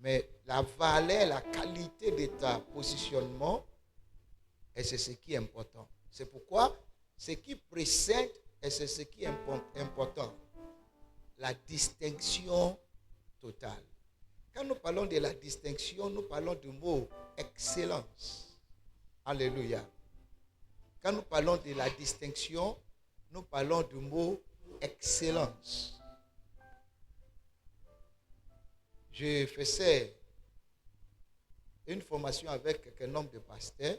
Mais la valeur, la qualité de ton positionnement, et c'est ce qui est important. C'est pourquoi ce qui précède, et c'est ce qui est important, la distinction totale. Quand nous parlons de la distinction, nous parlons du mot excellence. Alléluia. Quand nous parlons de la distinction, nous parlons du mot excellence. Je faisais une formation avec un nombre de pasteurs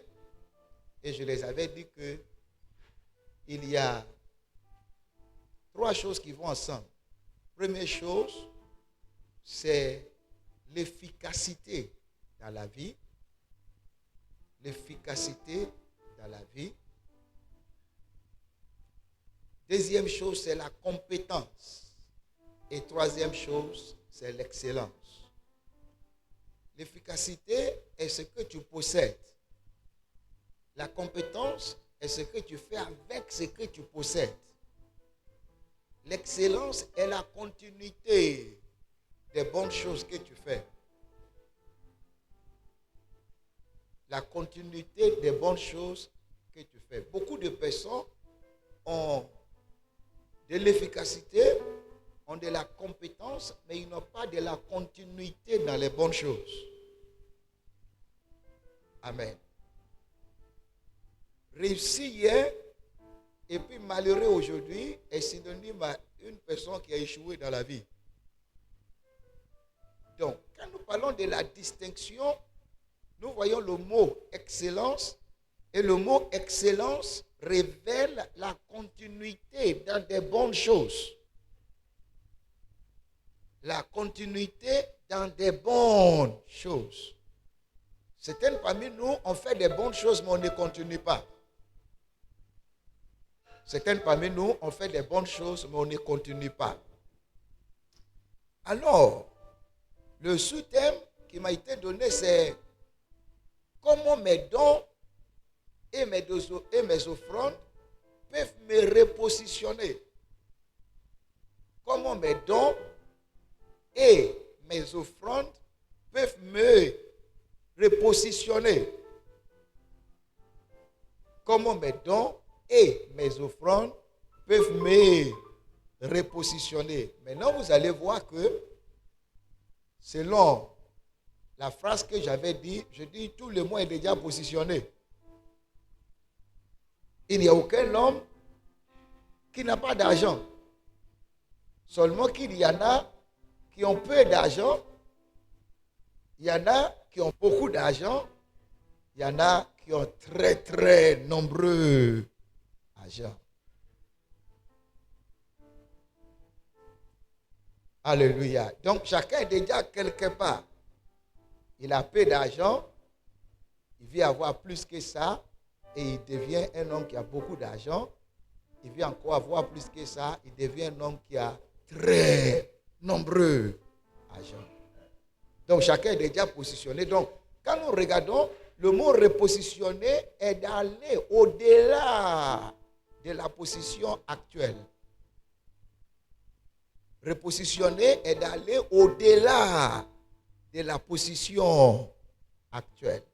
et je les avais dit que il y a 3 choses qui vont ensemble. Première chose, c'est l'efficacité dans la vie. L'efficacité dans la vie. Deuxième chose, c'est la compétence. Et troisième chose, c'est l'excellence. L'efficacité est ce que tu possèdes. La compétence est ce que tu fais avec ce que tu possèdes. L'excellence est la continuité des bonnes choses que tu fais. La continuité des bonnes choses que tu fais. Beaucoup de personnes ont de l'efficacité, ont de la compétence, mais ils n'ont pas de la continuité dans les bonnes choses. Amen. Réussi hier et puis malheureux aujourd'hui est synonyme à une personne qui a échoué dans la vie. Donc, quand nous parlons de la distinction, nous voyons le mot excellence et le mot excellence révèle la continuité dans des bonnes choses. La continuité dans des bonnes choses. Certaines parmi nous ont fait des bonnes choses, mais on ne continue pas. Certaines parmi nous ont fait des bonnes choses, mais on ne continue pas. Alors, le sous-thème qui m'a été donné, c'est comment mes dons et mes offrandes peuvent me repositionner. Comment mes dons et mes offrandes peuvent me repositionner. Comment mes dons et mes offrandes peuvent me repositionner. Maintenant, vous allez voir que selon la phrase que j'avais dit, je dis tout le monde est déjà positionné. Il n'y a aucun homme qui n'a pas d'argent. Seulement qu'il y en a qui ont peu d'argent, il y en a qui ont beaucoup d'argent, il y en a qui ont très très nombreux argent. Alléluia. Donc chacun est déjà quelque part. Il a peu d'argent, il veut avoir plus que ça et il devient un homme qui a beaucoup d'argent. Il veut encore avoir plus que ça, il devient un homme qui a très nombreux argent. Donc chacun est déjà positionné. Donc quand nous regardons, le mot repositionner est d'aller au-delà de la position actuelle. Repositionner est d'aller au-delà de la position actuelle.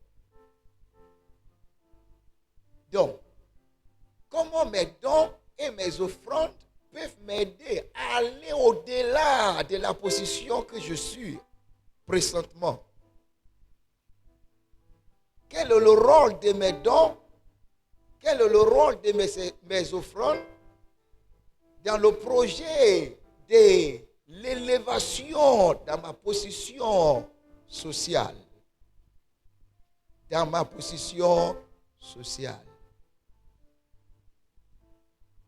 Donc, comment mes dons et mes offrandes peuvent m'aider à aller au-delà de la position que je suis présentement? Quel est le rôle de mes dons? Quel est le rôle de mes offrandes dans le projet de l'élévation dans ma position sociale? Dans ma position sociale.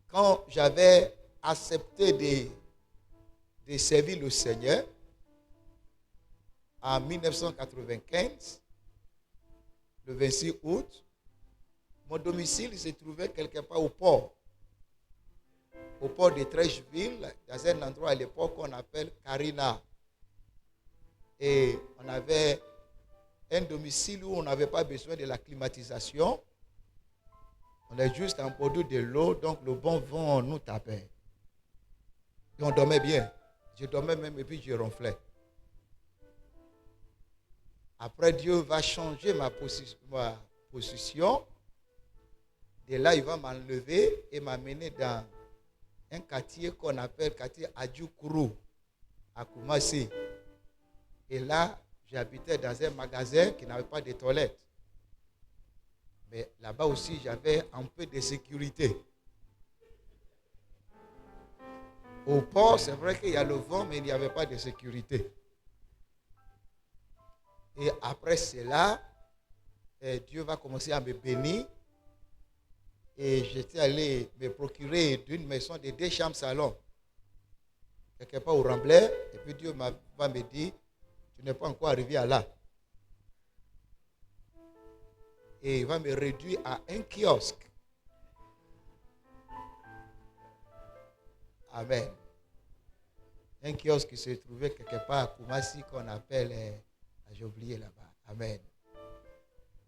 Quand j'avais accepté de servir le Seigneur en 1995, le 26 août, mon domicile se trouvait quelque part au port de Trècheville, dans un endroit à l'époque qu'on appelle Carina. Et on avait un domicile où on n'avait pas besoin de la climatisation. On est juste en bord de l'eau, donc le bon vent nous tapait. Et on dormait bien. Je dormais même et puis je ronflais. Après, Dieu va changer ma position. De là, il va m'enlever et m'amener dans un quartier qu'on appelle quartier Adjoukourou, à Koumassi. Et là, j'habitais dans un magasin qui n'avait pas de toilettes. Mais là-bas aussi, j'avais un peu de sécurité. Au port, c'est vrai qu'il y a le vent, mais il n'y avait pas de sécurité. Et après cela, Dieu va commencer à me bénir. Et j'étais allé me procurer d'une maison de 2 chambres salon, quelque part au Remblai. Et puis Dieu va me dire, tu n'es pas encore arrivé à là. Et il va me réduire à un kiosque. Amen. Un kiosque qui se trouvait quelque part à Koumassi qu'on appelle, j'ai oublié là-bas. Amen.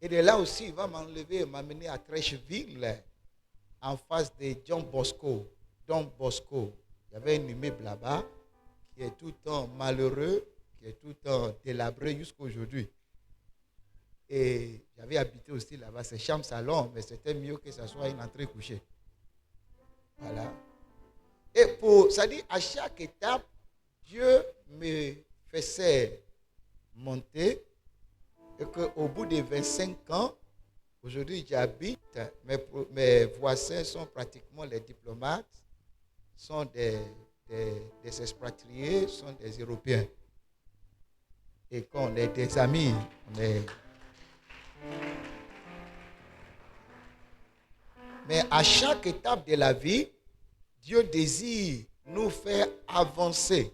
Et de là aussi, il va m'enlever et m'amener à Trècheville, en face de John Bosco. Don Bosco. Il y avait un immeuble là-bas qui est tout le temps malheureux, qui est tout le temps délabré jusqu'à aujourd'hui. Et j'avais habité aussi là-bas, c'est chambre salon, mais c'était mieux que ce soit une entrée couchée. Voilà. Et c'est-à-dire, à chaque étape, Dieu me faisait monter et qu'au bout de 25 ans, aujourd'hui j'habite, mes voisins sont pratiquement les diplomates, sont des expatriés, sont des Européens. Et quand on est des amis, Mais à chaque étape de la vie, Dieu désire nous faire avancer.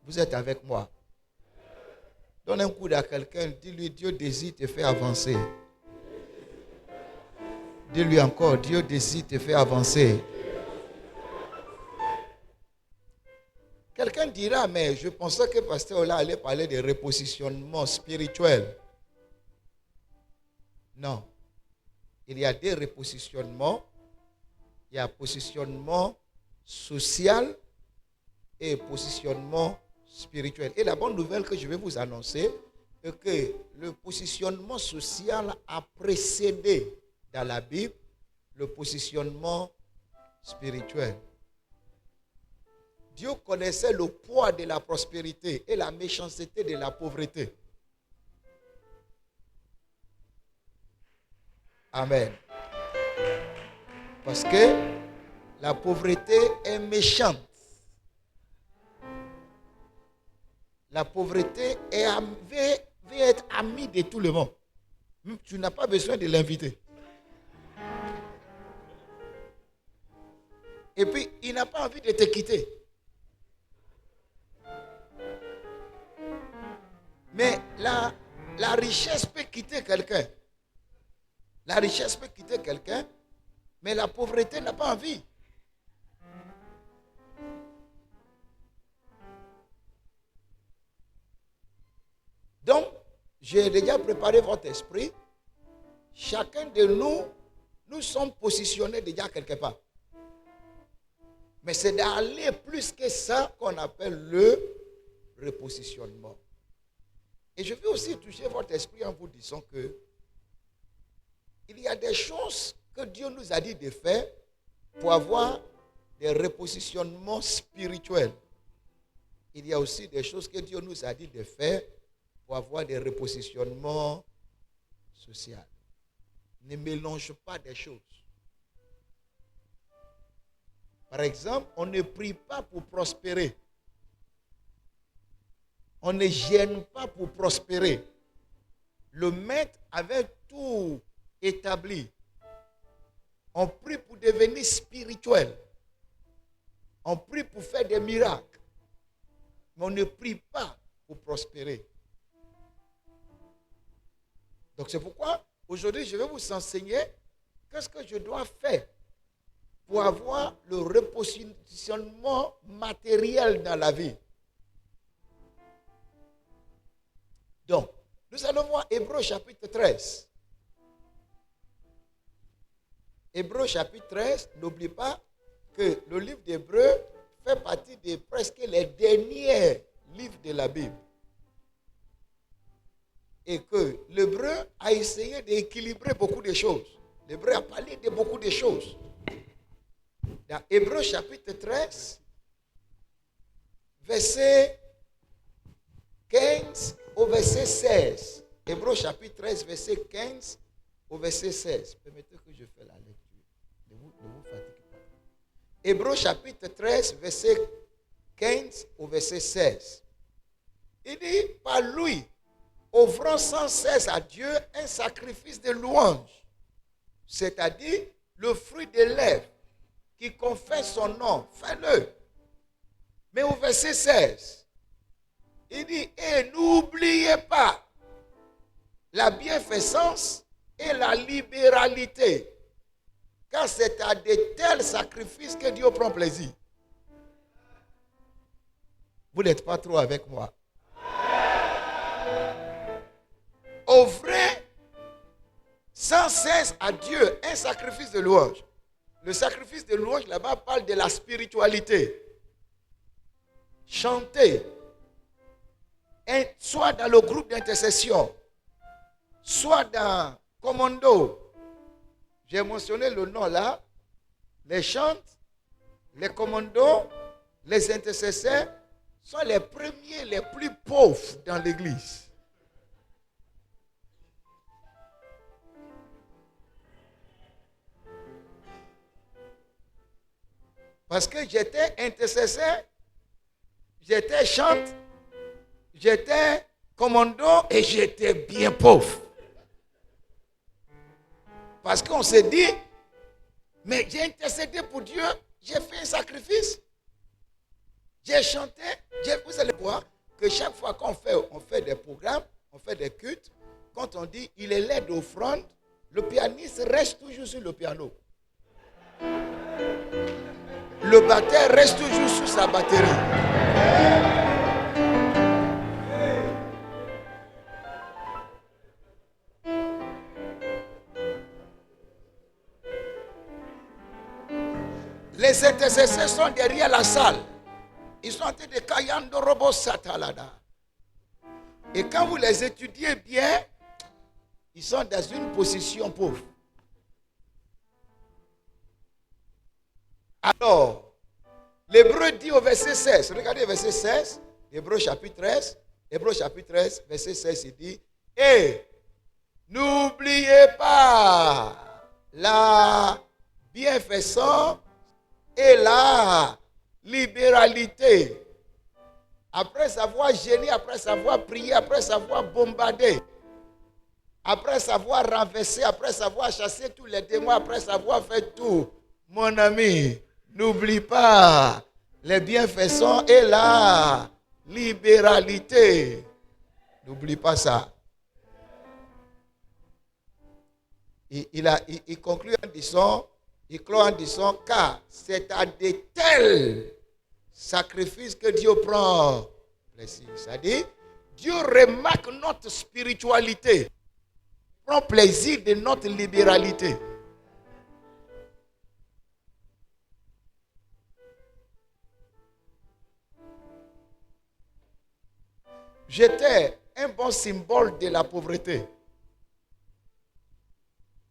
Vous êtes avec moi? Donne un coup à quelqu'un, dis-lui, Dieu désire te faire avancer. Dis-lui encore, Dieu désire te faire avancer. Quelqu'un dira, mais je pensais que Pasteur Ola allait parler de repositionnement spirituel. Non. Il y a des repositionnements. Il y a positionnement social et positionnement spirituel. Et la bonne nouvelle que je vais vous annoncer est que le positionnement social a précédé dans la Bible le positionnement spirituel. Dieu connaissait le poids de la prospérité et la méchanceté de la pauvreté. Amen. Parce que la pauvreté est méchante. La pauvreté veut être amie de tout le monde. Tu n'as pas besoin de l'inviter. Et puis, il n'a pas envie de te quitter. Mais la richesse peut quitter quelqu'un. La richesse peut quitter quelqu'un, mais la pauvreté n'a pas envie. Donc, j'ai déjà préparé votre esprit. Chacun de nous sommes positionnés déjà quelque part. Mais c'est d'aller plus que ça qu'on appelle le repositionnement. Et je vais aussi toucher votre esprit en vous disant que il y a des choses que Dieu nous a dit de faire pour avoir des repositionnements spirituels. Il y a aussi des choses que Dieu nous a dit de faire pour avoir des repositionnements sociaux. Ne mélange pas des choses. Par exemple, on ne prie pas pour prospérer. On ne gêne pas pour prospérer. Le maître avait tout établi. On prie pour devenir spirituel. On prie pour faire des miracles. Mais on ne prie pas pour prospérer. Donc c'est pourquoi aujourd'hui je vais vous enseigner qu'est-ce que je dois faire pour avoir le repositionnement matériel dans la vie. Donc, nous allons voir Hébreux chapitre 13. Hébreux chapitre 13, n'oublie pas que le livre d'Hébreux fait partie de presque les derniers livres de la Bible. et que l'hébreu a essayé d'équilibrer beaucoup de choses. L'hébreu a parlé de beaucoup de choses. Dans Hébreux chapitre 13, verset 15 au verset 16. Hébreux chapitre 13, verset 15 au verset 16. Permettez que je fasse la lecture. Ne vous fatiguez pas. Hébreux chapitre 13, verset 15 au verset 16. Il dit, par lui, offrant sans cesse à Dieu un sacrifice de louange, c'est-à-dire le fruit des lèvres, qui confesse son nom, fais-le. Mais au verset 16, il dit, et n'oubliez pas la bienfaisance et la libéralité, car c'est à de tels sacrifices que Dieu prend plaisir. Vous n'êtes pas trop avec moi. Offrez sans cesse à Dieu un sacrifice de louange. Le sacrifice de louange là-bas parle de la spiritualité. Chanter, soit dans le groupe d'intercession, soit dans commando. J'ai mentionné le nom là. Les chantes, les commandos, les intercesseurs sont les premiers, les plus pauvres dans l'église. Parce que j'étais intercesseur, j'étais chante, j'étais commando et j'étais bien pauvre. Parce qu'on s'est dit, mais j'ai intercédé pour Dieu, j'ai fait un sacrifice, j'ai chanté. Vous allez voir que chaque fois qu'on fait des programmes, on fait des cultes, quand on dit il est l'aide d'offrande, le pianiste reste toujours sur le piano. Le batteur reste toujours sur sa batterie. Les intercesseurs sont derrière la salle. Ils sont en train de Kayando Robo Satalada. Et quand vous les étudiez bien, ils sont dans une position pauvre. Alors, l'Hébreu dit au verset 16, regardez le verset 16, Hébreu chapitre 13, verset 16, il dit, et n'oubliez pas la bienfaisance et la libéralité. Après avoir gêné, après avoir prié, après avoir bombardé, après avoir renversé, après avoir chassé tous les démons, après avoir fait tout, mon ami, n'oublie pas les bienfaisants et la libéralité. N'oublie pas ça. Il conclut en disant, car c'est à de tels sacrifices que Dieu prend plaisir. C'est-à-dire, Dieu remarque notre spiritualité, prend plaisir de notre libéralité. J'étais un bon symbole de la pauvreté.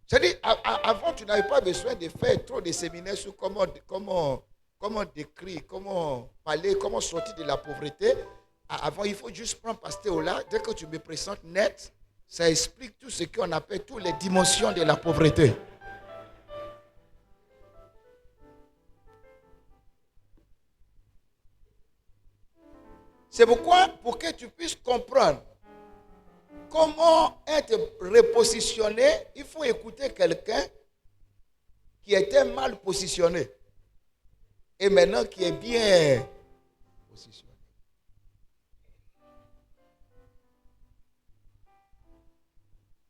C'est-à-dire, avant, tu n'avais pas besoin de faire trop de séminaires sur comment décrire, comment parler, comment sortir de la pauvreté. Avant, il faut juste prendre Pasteur Ola. Dès que tu me présentes net, ça explique tout ce qu'on appelle toutes les dimensions de la pauvreté. C'est pourquoi, pour que tu puisses comprendre comment être repositionné, il faut écouter quelqu'un qui était mal positionné et maintenant qui est bien positionné.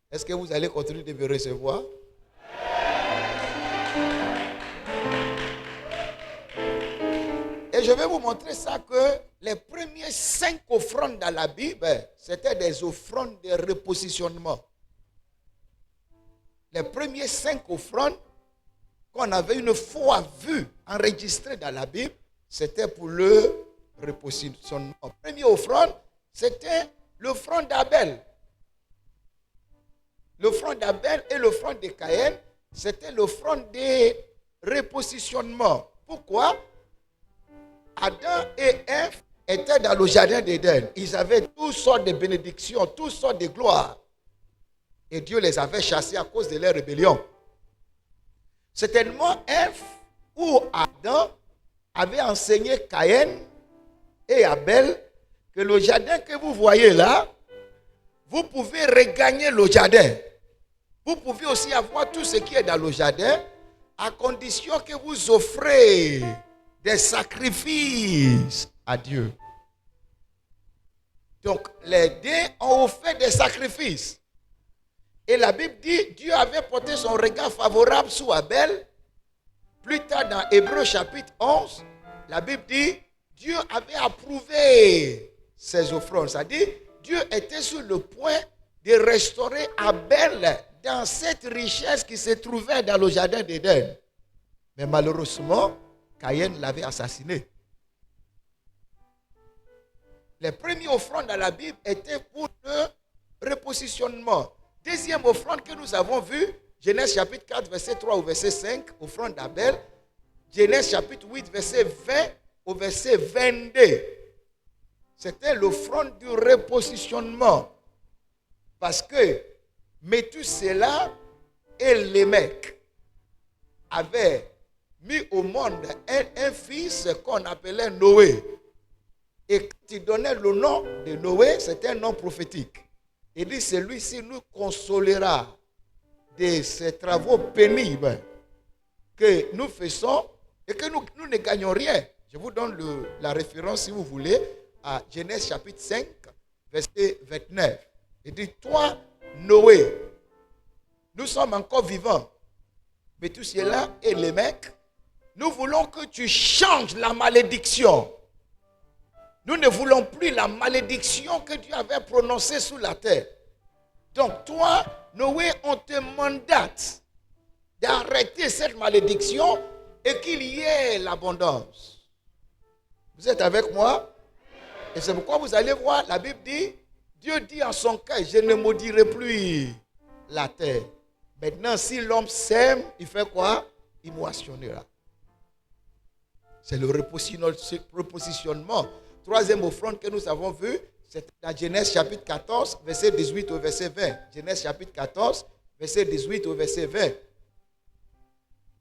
Est-ce que vous allez continuer de me recevoir? Et je vais vous montrer ça que les premiers 5 offrandes dans la Bible, c'était des offrandes de repositionnement. Les premiers 5 offrandes qu'on avait une fois vues, enregistrées dans la Bible, c'était pour le repositionnement. La première offrande, c'était l'offrande d'Abel. L'offrande d'Abel et l'offrande de Caïn, c'était l'offrande de repositionnement. Pourquoi? Adam et Ève étaient dans le jardin d'Éden. Ils avaient toutes sortes de bénédictions, toutes sortes de gloires. Et Dieu les avait chassés à cause de leur rébellion. Certainement, Ève ou Adam avait enseigné Caïn et Abel que le jardin que vous voyez là, vous pouvez regagner le jardin. Vous pouvez aussi avoir tout ce qui est dans le jardin, à condition que vous offrez des sacrifices à Dieu. Donc, les deux ont offert des sacrifices. Et la Bible dit, Dieu avait porté son regard favorable sur Abel. Plus tard dans Hébreux chapitre 11, la Bible dit, Dieu avait approuvé ses offrandes. C'est-à-dire, Dieu était sur le point de restaurer Abel dans cette richesse qui se trouvait dans le jardin d'Éden. Mais malheureusement, Caïn l'avait assassiné. Les premières offrandes dans la Bible étaient pour le repositionnement. Deuxième offrande que nous avons vue, Genèse chapitre 4, verset 3 au verset 5, offrande d'Abel. Genèse chapitre 8, verset 20 au verset 22. C'était l'offrande du repositionnement. Parce que Méthusela et Lémec avaient mis au monde un fils qu'on appelait Noé. Et quand il donnait le nom de Noé, c'était un nom prophétique. Il dit, celui-ci nous consolera de ces travaux pénibles que nous faisons et que nous ne gagnons rien. Je vous donne la référence, si vous voulez, à Genèse chapitre 5, verset 29. Il dit, toi, Noé, nous sommes encore vivants. Mais tout cela et les mecs, nous voulons que tu changes la malédiction. Nous ne voulons plus la malédiction que Dieu avait prononcée sur la terre. Donc toi, Noé, on te mandate d'arrêter cette malédiction et qu'il y ait l'abondance. Vous êtes avec moi? Et c'est pourquoi vous allez voir, la Bible dit, Dieu dit en son cas, je ne maudirai plus la terre. Maintenant, si l'homme sème, il fait quoi? Il moissonnera. C'est le repositionnement. Troisième offrande que nous avons vue, c'est dans Genèse chapitre 14, verset 18 au verset 20. Genèse chapitre 14, verset 18 au verset 20.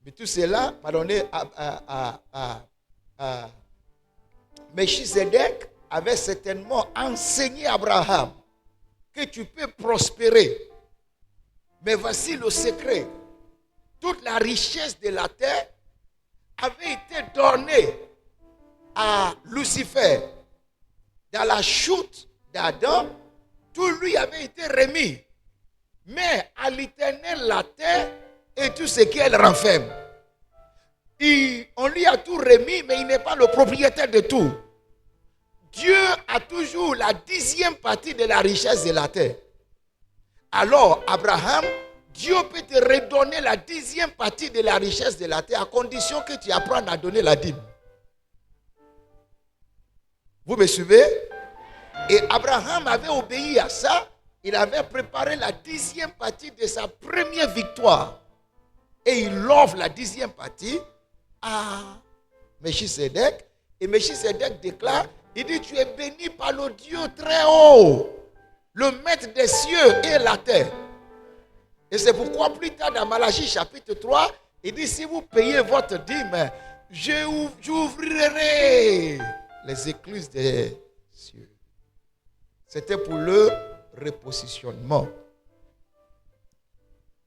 Mais tout cela, pardonnez, Melchizedek avait certainement enseigné à Abraham que tu peux prospérer. Mais voici le secret. Toute la richesse de la terre avait été donnée à Lucifer. Dans la chute d'Adam, tout lui avait été remis. Mais à l'Éternel, la terre et tout ce qu'elle renferme. On lui a tout remis, mais il n'est pas le propriétaire de tout. Dieu a toujours la 10e partie de la richesse de la terre. Alors, Abraham, Dieu peut te redonner la 10e partie de la richesse de la terre à condition que tu apprennes à donner la dîme. Vous me suivez? Et Abraham avait obéi à ça. Il avait préparé la 10e partie de sa première victoire. Et il offre la 10e partie à Melchizedek. Et Melchizedek déclare, il dit, tu es béni par le Dieu très haut, le maître des cieux et la terre. Et c'est pourquoi plus tard dans Malachie chapitre 3, il dit, si vous payez votre dîme, j'ouvrirai les écluses des cieux. C'était pour le repositionnement.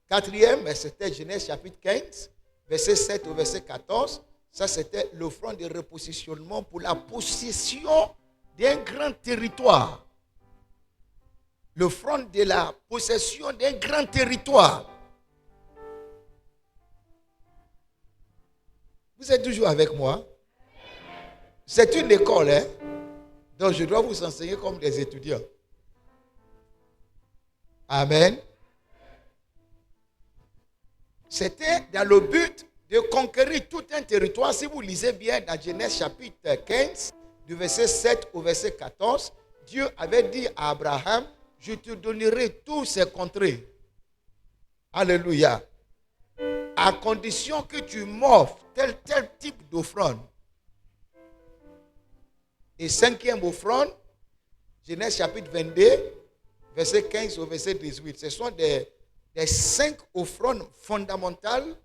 Quatrième, c'était Genèse chapitre 15, verset 7 au verset 14. Ça, c'était l'offrande de repositionnement pour la possession d'un grand territoire. L'offrande de la possession d'un grand territoire. Vous êtes toujours avec moi? C'est une école, hein? Donc je dois vous enseigner comme des étudiants. Amen. C'était dans le but de conquérir tout un territoire. Si vous lisez bien dans Genèse chapitre 15, du verset 7 au verset 14, Dieu avait dit à Abraham, je te donnerai tous ces contrées. Alléluia. À condition que tu m'offres tel type d'offrande. Et cinquième offrande, Genèse chapitre 22, verset 15 au verset 18. Ce sont des 5 offrandes fondamentales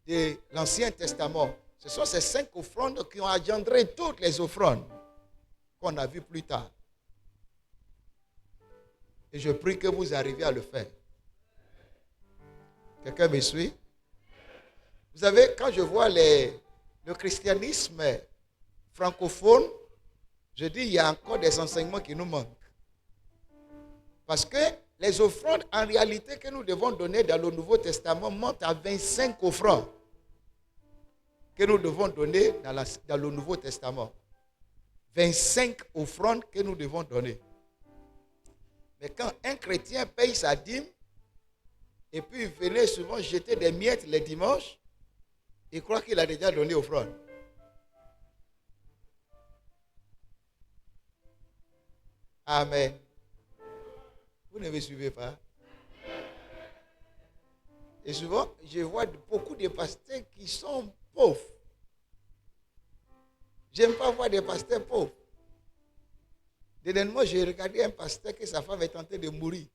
de l'Ancien Testament. Ce sont ces 5 offrandes qui ont engendré toutes les offrandes qu'on a vues plus tard. Et je prie que vous arriviez à le faire. Quelqu'un me suit? Vous savez, quand je vois le christianisme francophone, je dis il y a encore des enseignements qui nous manquent. Parce que les offrandes, en réalité, que nous devons donner dans le Nouveau Testament montent à 25 offrandes que nous devons donner dans le Nouveau Testament. 25 offrandes que nous devons donner. Mais quand un chrétien paye sa dîme, et puis il venait souvent jeter des miettes les dimanches, il croit qu'il a déjà donné offrande. Amen. Vous ne me suivez pas? Et souvent, je vois beaucoup de pasteurs qui sont pauvres. J'aime pas voir des pasteurs pauvres. Dernièrement, j'ai regardé un pasteur que sa femme est en train de mourir.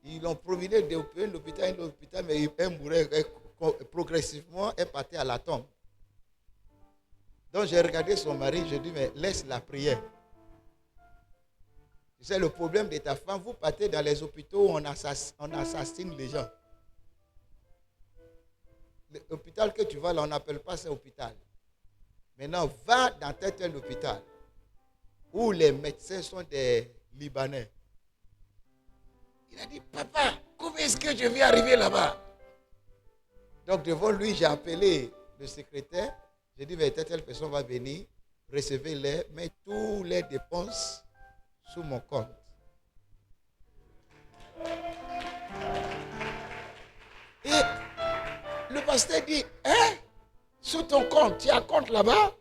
Ils l'ont promené d'un hôpital à un hôpital, mais il mourait progressivement et partait à la tombe. Donc j'ai regardé son mari, je dis, mais laisse la prière. C'est le problème de ta femme. Vous partez dans les hôpitaux où on assassine les gens. L'hôpital que tu vas là, on n'appelle pas ça hôpital. Maintenant, va dans tel hôpital où les médecins sont des Libanais. Il a dit, papa, comment est-ce que je vais arriver là-bas? Donc devant lui, j'ai appelé le secrétaire. J'ai dit, mais telle personne va venir, recevez-les, mets tous les dépenses sous mon compte. Et le pasteur dit, hein? Sous ton compte, tu as un compte là-bas?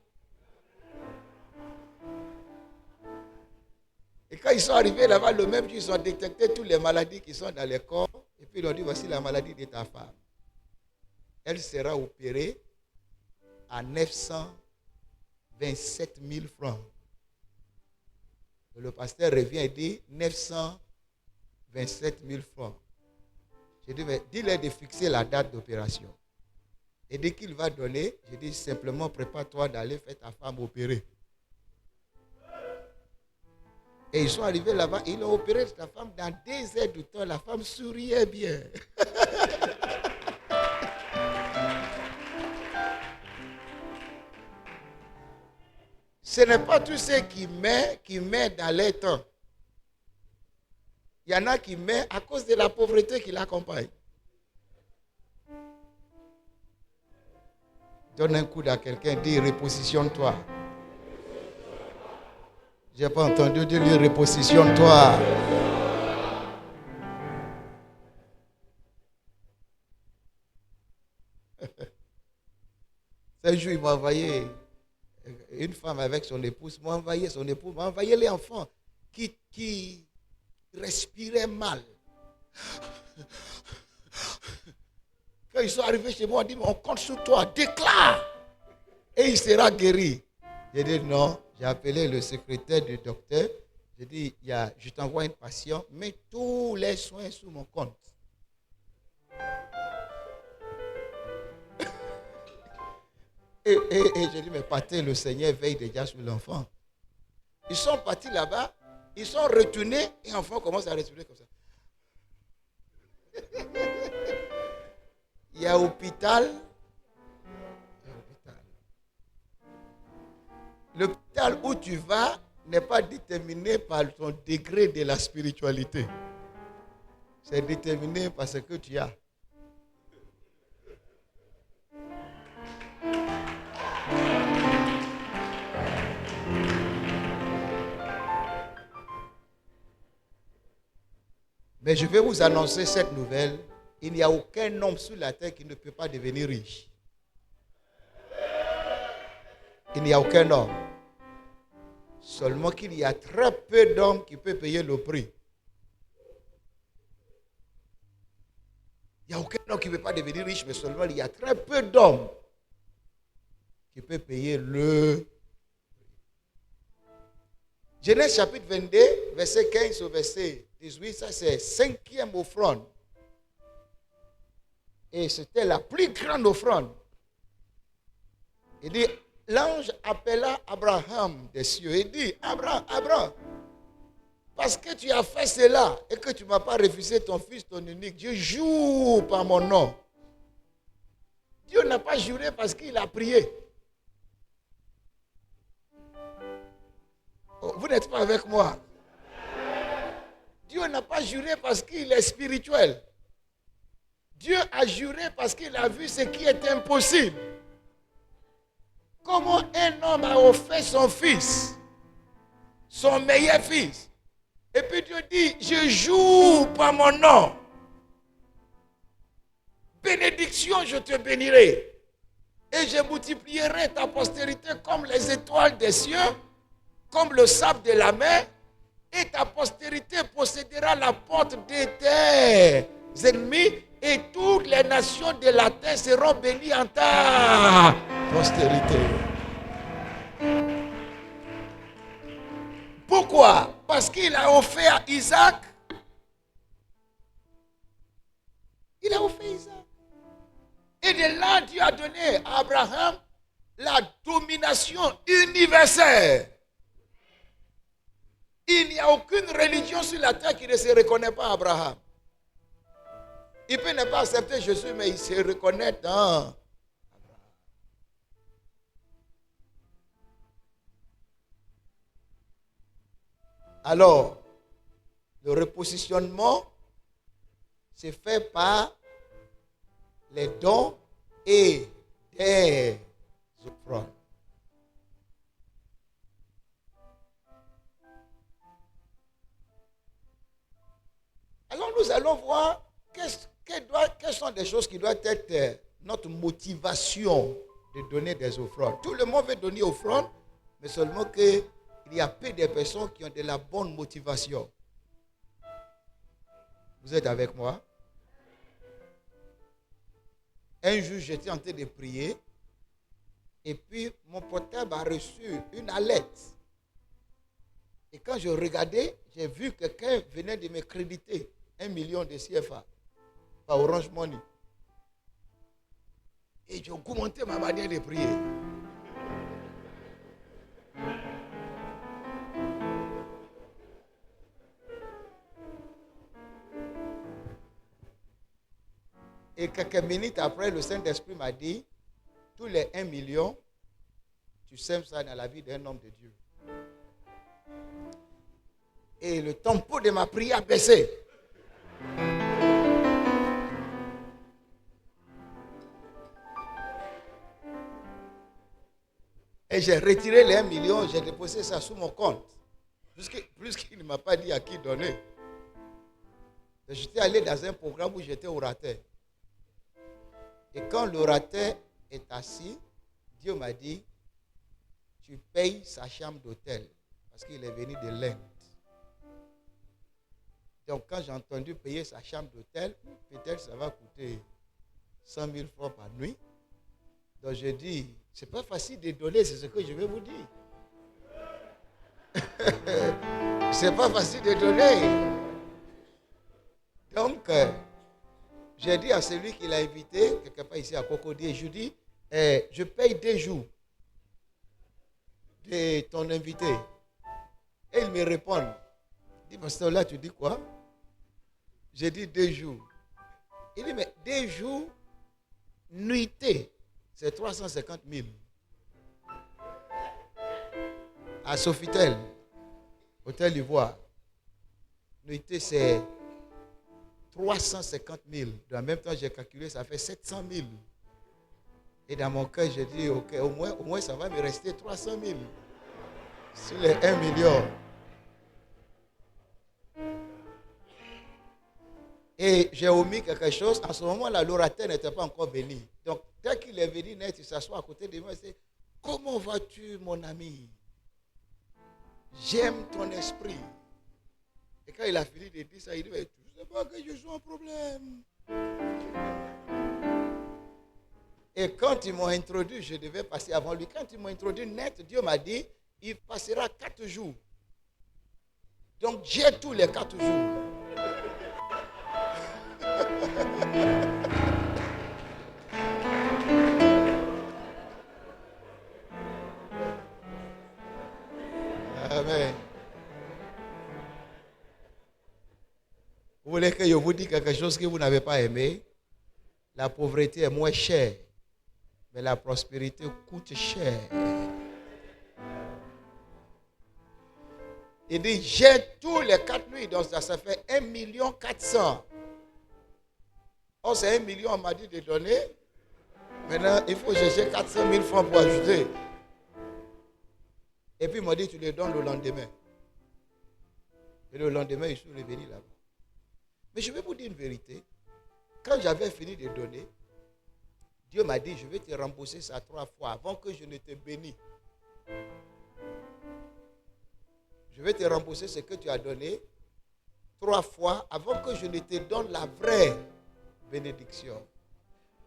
Et quand ils sont arrivés là-bas, le même jour, ils ont détecté toutes les maladies qui sont dans les corps. Et puis ils ont dit, voici la maladie de ta femme. Elle sera opérée à 927 000 francs. Et le pasteur revient et dit 927 000 francs. J'ai dit, mais dis-leur de fixer la date d'opération. Et dès qu'il va donner, j'ai dit simplement prépare-toi d'aller faire ta femme opérer. Et ils sont arrivés là-bas, ils ont opéré ta femme dans 2 heures de temps. La femme souriait bien. Ce n'est pas tous ceux qui mettent dans les temps. Il y en a qui mettent à cause de la pauvreté qui l'accompagne. Donne un coup à quelqu'un, dis repositionne-toi. Je n'ai pas entendu dire repositionne-toi. Ce jour, il m'a envoyé une femme avec son épouse, m'a envoyé les enfants qui respiraient mal. Quand ils sont arrivés chez moi, on dit, on compte sur toi, déclare. Et il sera guéri. J'ai dit non, j'ai appelé le secrétaire du docteur. J'ai dit, je t'envoie une patiente, mets tous les soins sous mon compte. Et j'ai dit, mais partez, le Seigneur veille déjà sur l'enfant. Ils sont partis là-bas, ils sont retournés et l'enfant commence à respirer comme ça. Il y a hôpital. L'hôpital où tu vas n'est pas déterminé par ton degré de la spiritualité. C'est déterminé par ce que tu as. Mais je vais vous annoncer cette nouvelle. Il n'y a aucun homme sur la terre qui ne peut pas devenir riche. Il n'y a aucun homme. Seulement qu'il y a très peu d'hommes qui peuvent payer le prix. Il n'y a aucun homme qui ne peut pas devenir riche, mais seulement il y a très peu d'hommes qui peuvent payer le. Genèse chapitre 22, verset 15 au verset 18, ça c'est 5e offrande. Et c'était la plus grande offrande. Il dit, l'ange appela Abraham des cieux et dit, Abraham, parce que tu as fait cela et que tu ne m'as pas refusé ton fils, ton unique, je jure par mon nom. Dieu n'a pas juré parce qu'il a prié. Oh, vous n'êtes pas avec moi. Dieu n'a pas juré parce qu'il est spirituel. Dieu a juré parce qu'il a vu ce qui est impossible. Comment un homme a offert son fils, son meilleur fils, et puis Dieu dit, je jure par mon nom. Bénédiction, je te bénirai. Et je multiplierai ta postérité comme les étoiles des cieux, comme le sable de la mer, et ta postérité possédera la porte de tes ennemis, et toutes les nations de la terre seront bénies en ta postérité. Pourquoi? Parce qu'il a offert Isaac. Il a offert Isaac. Et de là, Dieu a donné à Abraham la domination universelle. Il n'y a aucune religion sur la terre qui ne se reconnaît pas à Abraham. Il peut ne pas accepter Jésus, mais il se reconnaît dans Abraham. Alors, le repositionnement se fait par les dons et des offrandes. Alors nous allons voir quelles sont des choses qui doivent être notre motivation de donner des offrandes. Tout le monde veut donner offrande, mais seulement qu'il y a peu de personnes qui ont de la bonne motivation. Vous êtes avec moi? Un jour, j'étais en train de prier et puis mon portable a reçu une alerte. Et quand je regardais, j'ai vu que quelqu'un venait de me créditer 1 million de CFA par Orange Money. Et j'ai augmenté ma manière de prier. Et quelques minutes après, le Saint-Esprit m'a dit, tous les 1 million, tu sèmes ça dans la vie d'un homme de Dieu. Et le tempo de ma prière a baissé. Et j'ai retiré les 1 million, j'ai déposé ça sous mon compte. Plus qu'il ne m'a pas dit à qui donner. J'étais allé dans un programme où j'étais orateur. Et quand l'orateur est assis, Dieu m'a dit, tu payes sa chambre d'hôtel. Parce qu'il est venu de l'Inde. Donc quand j'ai entendu payer sa chambre d'hôtel, peut-être ça va coûter 100 000 francs par nuit. Donc je dis, c'est pas facile de donner, c'est ce que je vais vous dire. C'est pas facile de donner. Donc, j'ai dit à celui qui l'a invité, quelque part ici à Cocody, je lui dis, je paye 2 jours de ton invité. Et il me répond, il dit, pasteur, là, tu dis quoi? J'ai dit 2 jours. Il dit, mais 2 jours, nuitée, c'est 350 000. À Sofitel, Hôtel Ivoire, nuitée, c'est 350 000. En même temps, j'ai calculé, ça fait 700 000. Et dans mon cœur, j'ai dit, ok, au moins ça va me rester 300 000 sur les 1 million. Et j'ai omis quelque chose. En ce moment-là, l'orateur n'était pas encore venu. Donc, dès qu'il est venu, net, il s'assoit à côté de moi et dit, comment vas-tu, mon ami? J'aime ton esprit. Et quand il a fini de dire ça, il dit, mais tu ne sais pas que je suis un problème. Et quand ils m'ont introduit, je devais passer avant lui. Quand ils m'ont introduit net, Dieu m'a dit, il passera 4 jours. Donc j'ai tous les 4 jours. Amen. Vous voulez que je vous dise quelque chose que vous n'avez pas aimé? La pauvreté est moins chère, mais la prospérité coûte cher. Il dit, j'ai tous les 4 nuits, donc ça fait 1 400 000. Oh, c'est 1 million, on m'a dit de donner. Maintenant, il faut chercher 400 000 francs pour ajouter. Et puis, il m'a dit, tu les donnes le lendemain. Et le lendemain, je suis revenu là-bas. Mais je vais vous dire une vérité. Quand j'avais fini de donner, Dieu m'a dit, je vais te rembourser ça 3 fois avant que je ne te bénisse. Je vais te rembourser ce que tu as donné 3 fois avant que je ne te donne la vraie bénédiction.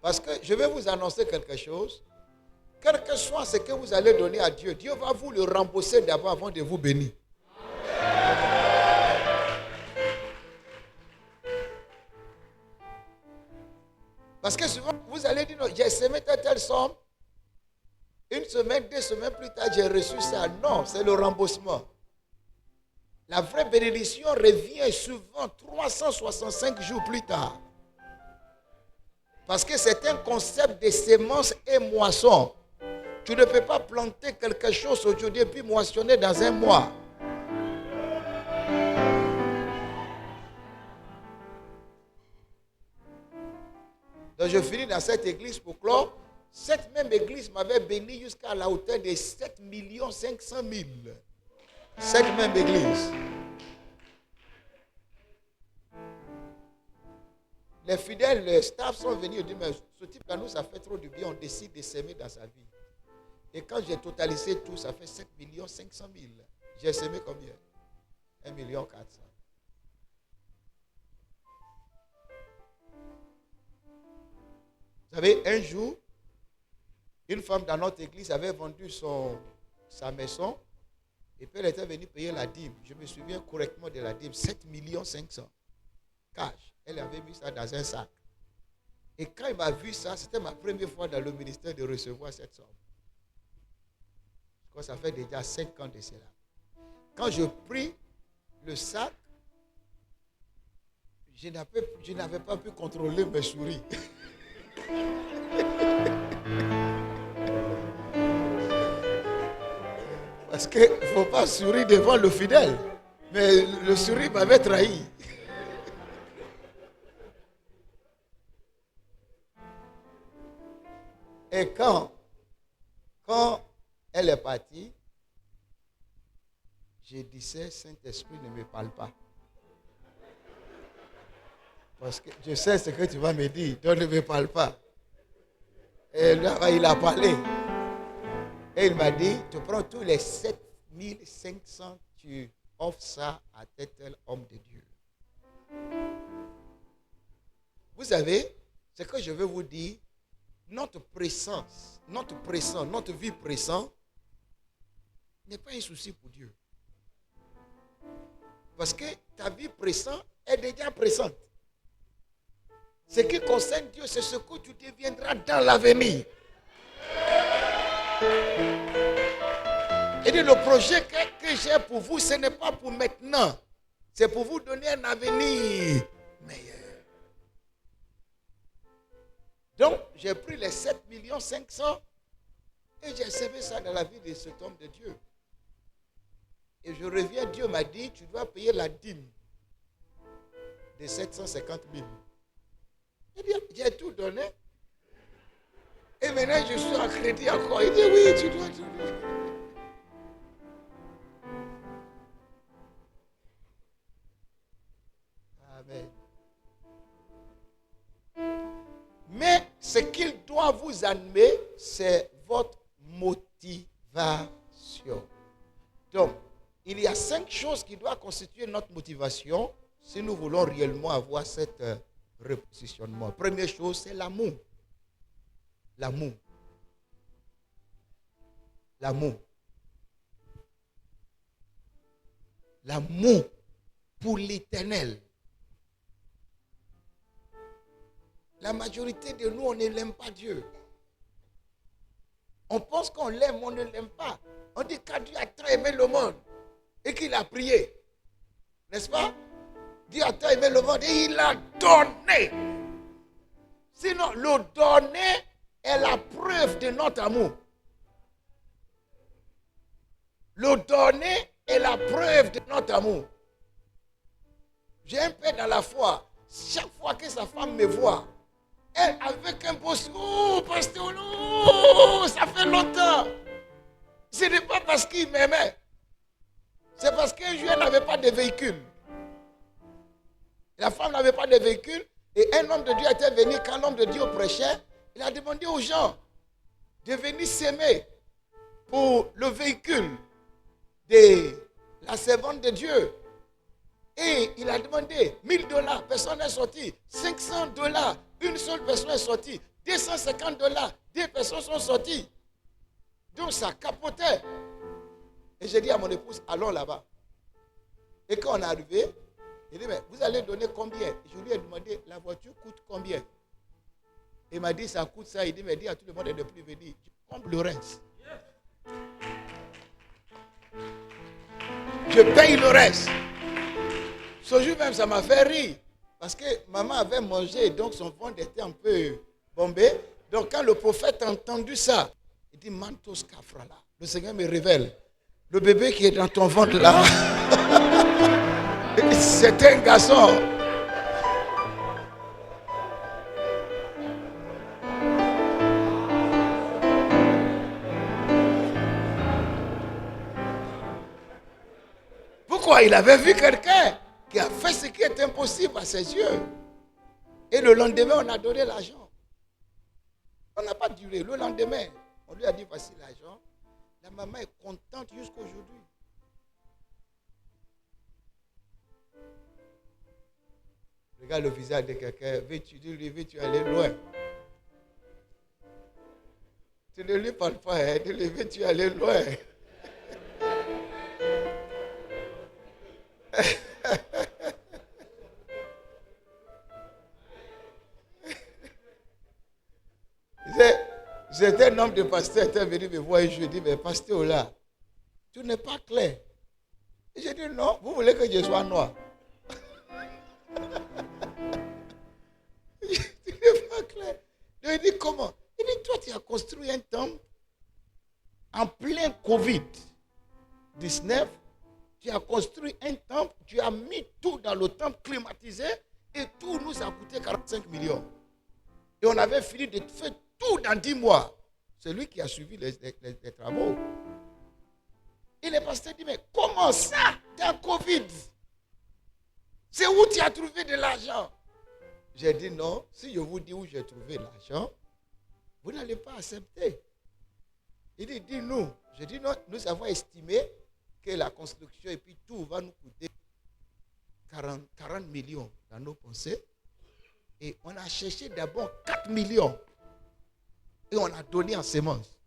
Parce que je vais vous annoncer quelque chose. Quel que soit ce que vous allez donner à Dieu, Dieu va vous le rembourser d'abord avant de vous bénir. Parce que souvent, vous allez dire, j'ai semé telle somme. 1 semaine, 2 semaines plus tard, j'ai reçu ça. Non, c'est le remboursement. La vraie bénédiction revient souvent 365 jours plus tard. Parce que c'est un concept de semence et moisson. Tu ne peux pas planter quelque chose aujourd'hui et puis moissonner dans un mois. Donc je finis dans cette église pour clore. Cette même église m'avait béni jusqu'à la hauteur de 7 500 000. Cette même église. Les fidèles, les staffs sont venus et disent, mais ce type là, nous, ça fait trop du bien, on décide de s'aimer dans sa vie. Et quand j'ai totalisé tout, ça fait 7 500 000. J'ai semé combien? 1 400 000. Vous savez, un jour, une femme dans notre église avait vendu sa maison et puis elle était venue payer la dîme. Je me souviens correctement de la dîme, 7 500 000 cash. Elle avait mis ça dans un sac. Et quand il m'a vu ça, c'était ma première fois dans le ministère de recevoir cette somme. Parce que ça fait déjà 5 ans de cela. Quand je pris le sac, je n'avais pas pu contrôler mes souris. Parce qu'il ne faut pas sourire devant le fidèle. Mais le sourire m'avait trahi. Et quand elle est partie, je disais, Saint-Esprit ne me parle pas. Parce que je sais ce que tu vas me dire, donc ne me parle pas. Et là, il a parlé. Et il m'a dit, tu prends tous les 7 500, tu offres ça à tel homme de Dieu. Vous savez, ce que je veux vous dire, notre présence, notre vie présente n'est pas un souci pour Dieu. Parce que ta vie présente est déjà présente. Ce qui concerne Dieu, c'est ce que tu deviendras dans l'avenir. Et le projet que j'ai pour vous, ce n'est pas pour maintenant. C'est pour vous donner un avenir meilleur. Donc, j'ai pris les 7 500 000 et j'ai semé ça dans la vie de cet homme de Dieu. Et je reviens, Dieu m'a dit, tu dois payer la dîme de 750 000. Eh bien, j'ai tout donné. Et maintenant, je suis en crédit encore. Il dit, oui, tu dois tout donner. Amen. Mais ce qu'il doit vous animer, c'est votre motivation. Donc, il y a 5 choses qui doivent constituer notre motivation si nous voulons réellement avoir cette repositionnement. Première chose, c'est l'amour. L'amour. L'amour. L'amour pour l'Éternel. La majorité de nous, on ne l'aime pas Dieu. On pense qu'on l'aime, on ne l'aime pas. On dit que Dieu a tant aimé le monde et qu'il a prié. N'est-ce pas? Dieu a tant aimé le monde et il a donné. Sinon, le donner est la preuve de notre amour. Le donner est la preuve de notre amour. J'ai un père dans la foi. Chaque fois que sa femme me voit, elle, avec un beau sourire, oh, pasteur, oh, ça fait longtemps. Ce n'est pas parce qu'il m'aimait. C'est parce qu'un jour, elle n'avait pas de véhicule. La femme n'avait pas de véhicule. Et un homme de Dieu était venu, quand l'homme de Dieu prêchait, il a demandé aux gens de venir s'aimer pour le véhicule de la servante de Dieu. Et il a demandé $1000, personne n'est sorti. $500, une seule personne est sortie. $250, 2 personnes sont sorties. Donc ça capotait. Et j'ai dit à mon épouse, allons là-bas. Et quand on est arrivé, il dit, mais vous allez donner combien? Je lui ai demandé, la voiture coûte combien? Il m'a dit, ça coûte ça. Il dit, mais dis à tout le monde de ne plus venir. Je compte le reste. Je paye le reste. Ce jour même, ça m'a fait rire. Parce que maman avait mangé, donc son ventre était un peu bombé. Donc quand le prophète a entendu ça, il dit, Mantos Kafrala. Le Seigneur me révèle. Le bébé qui est dans ton ventre là, c'est un garçon. Pourquoi? Il avait vu quelqu'un qui a fait ce qui est impossible à ses yeux. Et le lendemain, on a donné l'argent. On n'a pas duré. Le lendemain, on lui a dit, voici l'argent. La maman est contente jusqu'à aujourd'hui. Regarde le visage de quelqu'un. Veux-tu aller loin? Tu ne lui parles pas. Hein? Tu lui veux-tu aller loin? J'étais un homme de pasteur, était venu me voir et je lui ai dit, mais pasteur là, tu n'es pas clair. Et j'ai dit, non, vous voulez que je sois noir? Tu n'es pas clair. Il dit, comment? Il dit, toi tu as construit un temple en plein Covid-19. Tu as construit un temple, tu as mis tout dans le temple climatisé et tout nous a coûté 45 millions. Et on avait fini de faire tout dans 10 mois. C'est lui qui a suivi les travaux. Et le pasteur dit, mais comment ça, dans Covid? C'est où tu as trouvé de l'argent? J'ai dit, non, si je vous dis où j'ai trouvé l'argent, vous n'allez pas accepter. Il dit, dis-nous. J'ai dit, non, nous avons estimé que la construction et puis tout va nous coûter 40 millions dans nos pensées. Et on a cherché d'abord 4 millions. Et on a donné en semences.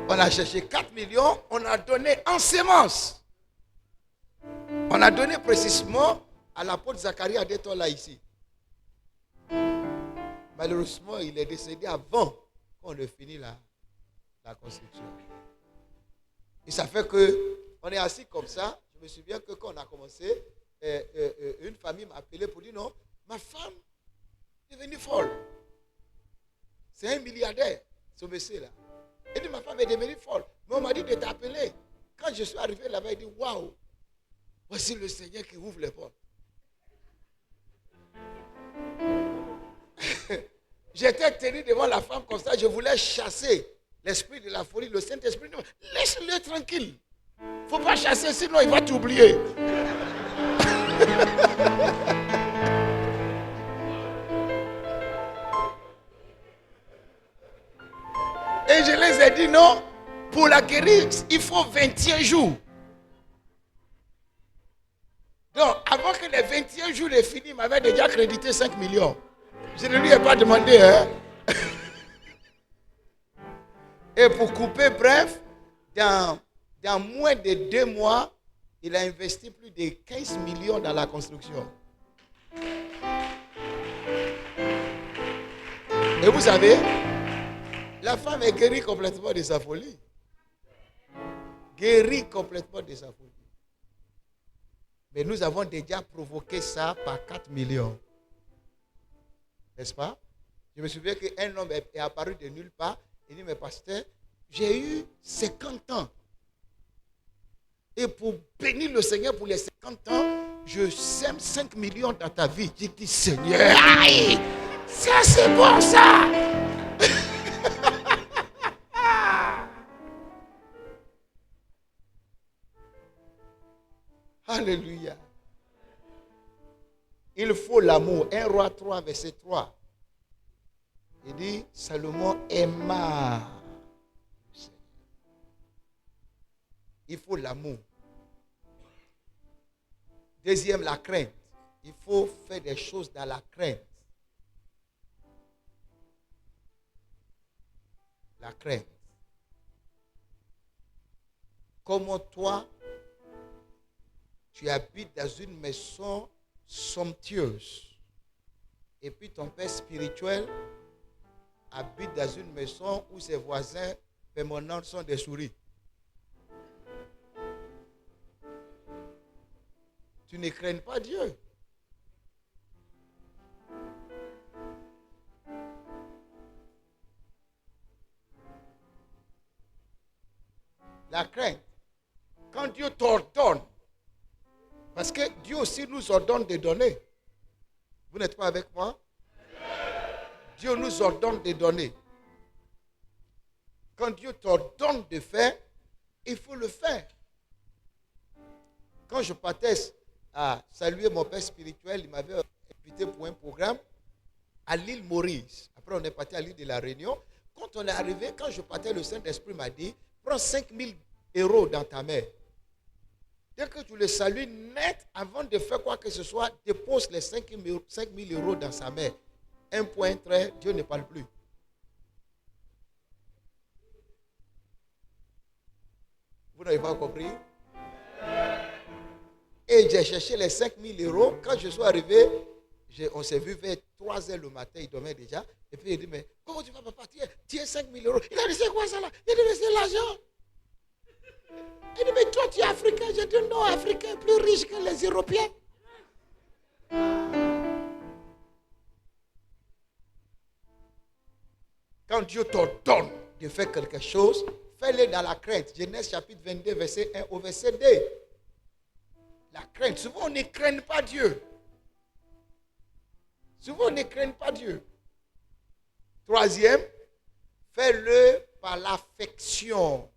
On a cherché 4 millions, on a donné en semences. On a donné précisément à l'apôtre Zacharie Adetola ici. Malheureusement, il est décédé avant qu'on ait fini la construction. Et ça fait qu'on est assis comme ça. Je me souviens que quand on a commencé, une famille m'a appelé pour dire non, ma femme est devenue folle. C'est un milliardaire, ce monsieur-là. Il dit ma femme est devenue folle. Mais on m'a dit de t'appeler. Quand je suis arrivé là-bas, il dit waouh, voici le Seigneur qui ouvre les portes. J'étais tenu devant la femme comme ça, je voulais chasser l'esprit de la folie. Le Saint-Esprit dit laisse-le tranquille. Il ne faut pas chasser, sinon il va t'oublier. Et je les ai dit non, pour la guérir, il faut 21 jours. Donc, avant que les 21 jours aient fini, il m'avait déjà crédité 5 millions. Je ne lui ai pas demandé. Hein? Et pour couper bref, dans moins de 2 mois, il a investi plus de 15 millions dans la construction. Et vous savez, la femme est guérie complètement de sa folie. Guérie complètement de sa folie. Mais nous avons déjà provoqué ça par 4 millions. N'est-ce pas? Je me souviens qu'un homme est apparu de nulle part. Il dit, mais pasteur, j'ai eu 50 ans. Et pour bénir le Seigneur pour les 50 ans, je sème 5 millions dans ta vie. J'ai dit, Seigneur, aïe, ça c'est bon ça. Alléluia. Il faut l'amour. 1 Roi 3, verset 3. Il dit, Salomon aima. Il faut l'amour. Deuxième, la crainte. Il faut faire des choses dans la crainte. La crainte. Comment toi, tu habites dans une maison somptueuse. Et puis ton père spirituel habite dans une maison où ses voisins permanents sont des souris. Tu ne crains pas Dieu. La crainte. Quand Dieu t'ordonne, parce que Dieu aussi nous ordonne de donner. Vous n'êtes pas avec moi? Dieu nous ordonne de donner. Quand Dieu t'ordonne de faire, il faut le faire. Quand je partais à saluer mon père spirituel, il m'avait invité pour un programme à l'île Maurice. Après, on est parti à l'île de la Réunion. Quand on est arrivé, quand je partais, le Saint-Esprit m'a dit, prends 5 000 euros dans ta main. Dès que tu le salues net, avant de faire quoi que ce soit, dépose les 5 000 euros dans sa main. Un point trait, Dieu ne parle plus. Vous n'avez pas compris? Et j'ai cherché les 5 000 euros. Quand je suis arrivé, on s'est vu vers 3 heures le matin, il dormait déjà. Et puis il dit, mais comment tu vas pas partir? Tiens 5 000 euros. Il a dit, c'est quoi ça là? Il a dit, mais c'est l'argent. Il dit, mais toi tu es africain. J'ai dit, non, africain plus riche que les Européens. Quand Dieu t'ordonne de faire quelque chose, fais-le dans la crainte. Genèse chapitre 22, verset 1 au verset 2. La crainte. Souvent, on ne craint pas Dieu. Souvent, on ne craint pas Dieu. Troisième, fais-le par l'affection.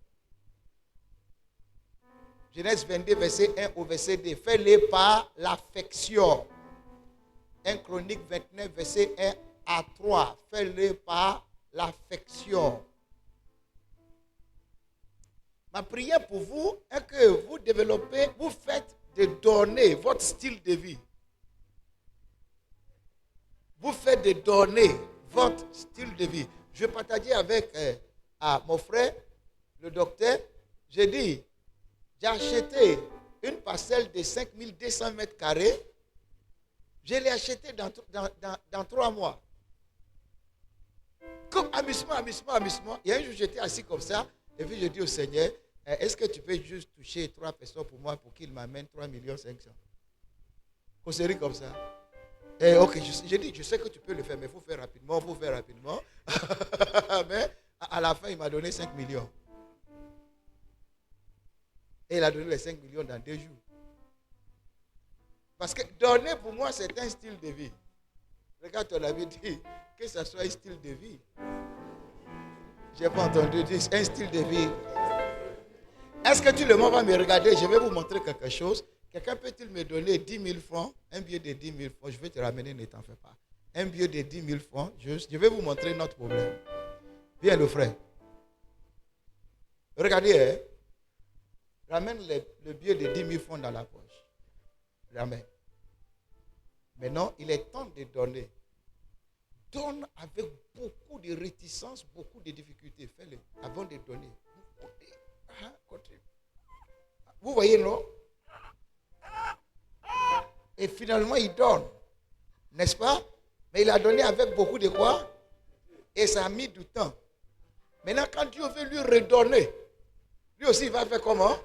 Genèse 22, verset 1 au verset 2. Fais-le par l'affection. 1 Chronique 29, verset 1 à 3. Fais-le par l'affection. Ma prière pour vous est que vous développez, vous faites de donner votre style de vie. Vous faites de donner votre style de vie. Je partageais avec mon frère, le docteur. J'ai dit, j'ai acheté une parcelle de 5200 mètres carrés. Je l'ai acheté dans 3 mois. Comme amusement. Il y a un jour, j'étais assis comme ça. Et puis, je dis au Seigneur, est-ce que tu peux juste toucher 3 personnes pour moi pour qu'ils m'amènent 3 500 000? On se rit comme ça. Et ok, j'ai dit, je sais que tu peux le faire, mais il faut faire rapidement, Mais à la fin, il m'a donné 5 millions. Et il a donné les 5 millions dans 2 jours. Parce que donner pour moi, c'est un style de vie. Regarde, on avait dit que ce soit un style de vie. Je n'ai pas entendu dire un style de vie. Est-ce que tout le monde va me regarder? Je vais vous montrer quelque chose. Quelqu'un peut-il me donner 10 000 francs? Un billet de 10 000 francs. Je vais te ramener, ne t'en fais pas. Un billet de 10 000 francs. Je vais vous montrer notre problème. Viens le frère. Regardez, hein, ramène le billet de 10 000 francs dans la poche. Ramène. Maintenant, il est temps de donner. Donne avec beaucoup de réticence, beaucoup de difficultés. Fais-le avant de donner. Vous voyez, non? Et finalement, il donne. N'est-ce pas? Mais il a donné avec beaucoup de quoi? Et ça a mis du temps. Maintenant, quand Dieu veut lui redonner, lui aussi, il va faire comment?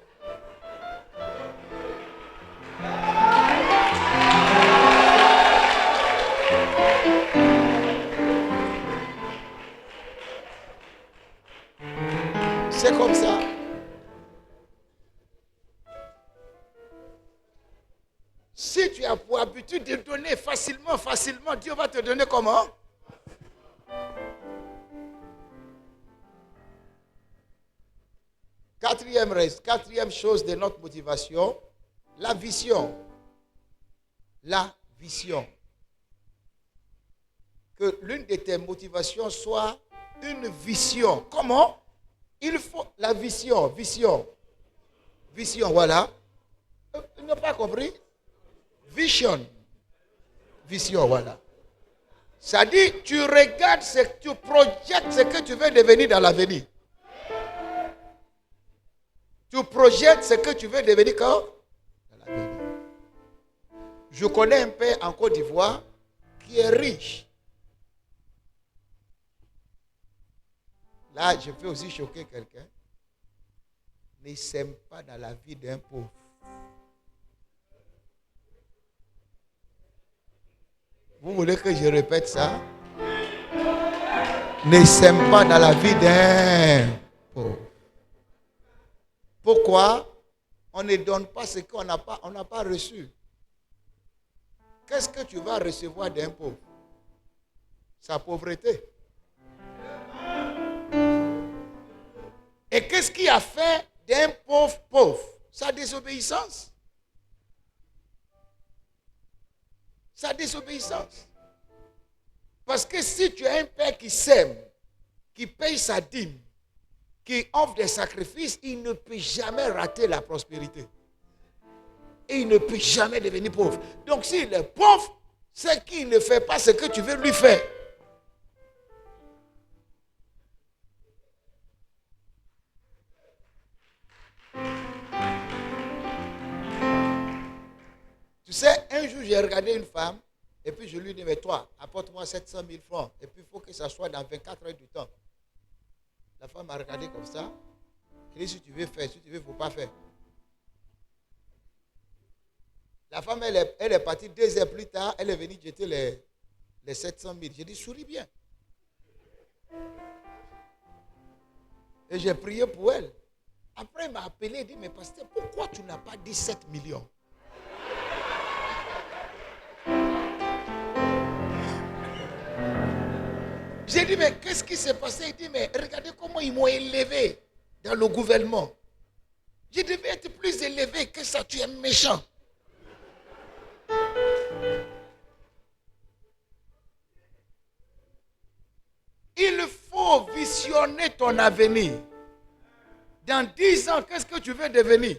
C'est comme ça. Si tu as pour habitude de donner facilement, Dieu va te donner comment? Quatrième chose de notre motivation, la vision. La vision. Que l'une de tes motivations soit une vision. Comment? Il faut la vision. Vision, voilà. Tu n'as pas compris? Vision. Vision, voilà. Ça dit, tu regardes, tu projettes ce que tu veux devenir dans l'avenir. Tu projettes ce que tu veux devenir quand? Dans l'avenir. Je connais un père en Côte d'Ivoire qui est riche. Là, je peux aussi choquer quelqu'un. Ne sème pas dans la vie d'un pauvre. Vous voulez que je répète ça? Ne sème pas dans la vie d'un pauvre. Pourquoi? On ne donne pas ce qu'on n'a pas reçu. Qu'est-ce que tu vas recevoir d'un pauvre? Sa pauvreté. Et qu'est-ce qui a fait d'un pauvre? Sa désobéissance. Sa désobéissance. Parce que si tu as un père qui sème, qui paye sa dîme, qui offre des sacrifices, il ne peut jamais rater la prospérité. Et il ne peut jamais devenir pauvre. Donc s'il est pauvre, c'est qu'il ne fait pas ce que tu veux lui faire. Tu sais, un jour j'ai regardé une femme, et puis je lui dis, mais toi, apporte-moi 700 000 francs, et puis il faut que ça soit dans 24 heures du temps. La femme m'a regardé comme ça. Je lui dit, si tu veux faire, si tu veux, il ne faut pas faire. La femme, elle est partie 2 heures plus tard, elle est venue jeter les 700 000. J'ai dit, souris bien. Et j'ai prié pour elle. Après, elle m'a appelé et dit, mais pasteur, pourquoi tu n'as pas dit 7 millions? J'ai dit, mais qu'est-ce qui s'est passé? Il dit, mais regardez comment ils m'ont élevé dans le gouvernement. Je devais être plus élevé que ça, tu es méchant. Il faut visionner ton avenir. Dans 10 ans, qu'est-ce que tu veux devenir?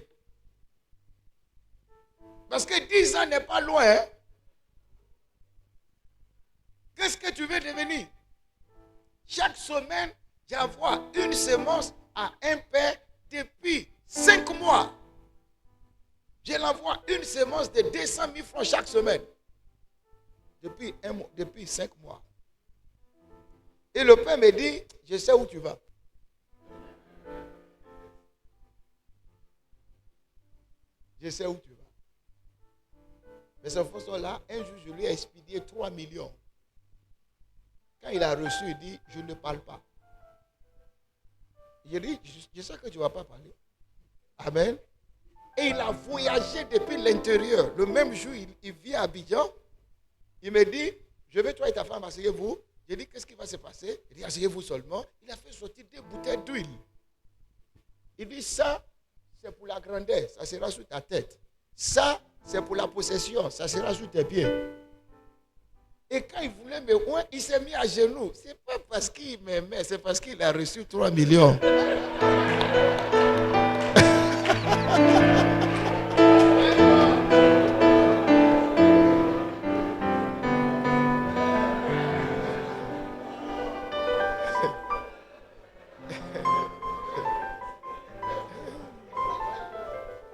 Parce que 10 ans n'est pas loin. Hein? Qu'est-ce que tu veux devenir? Chaque semaine, j'envoie une semence à un père depuis 5 mois. Je l'envoie une semence de 200 000 francs chaque semaine. Depuis 5 mois. Et le père me dit, je sais où tu vas. Je sais où tu vas. Mais cette façon-là, un jour, je lui ai expédié 3 millions. Quand il a reçu, il dit, je ne parle pas. Je dis, je sais que tu ne vas pas parler. Amen. Et il a voyagé depuis l'intérieur. Le même jour, il vient à Abidjan. Il me dit, je veux toi et ta femme, asseyez-vous. J'ai dit, qu'est-ce qui va se passer? Il dit, asseyez-vous seulement. Il a fait sortir 2 bouteilles d'huile. Il dit, ça, c'est pour la grandeur, ça sera sur ta tête. Ça, c'est pour la possession, ça sera sur tes pieds. Et quand il voulait me voir, il s'est mis à genoux. Ce n'est pas parce qu'il m'aimait, c'est parce qu'il a reçu 3 millions.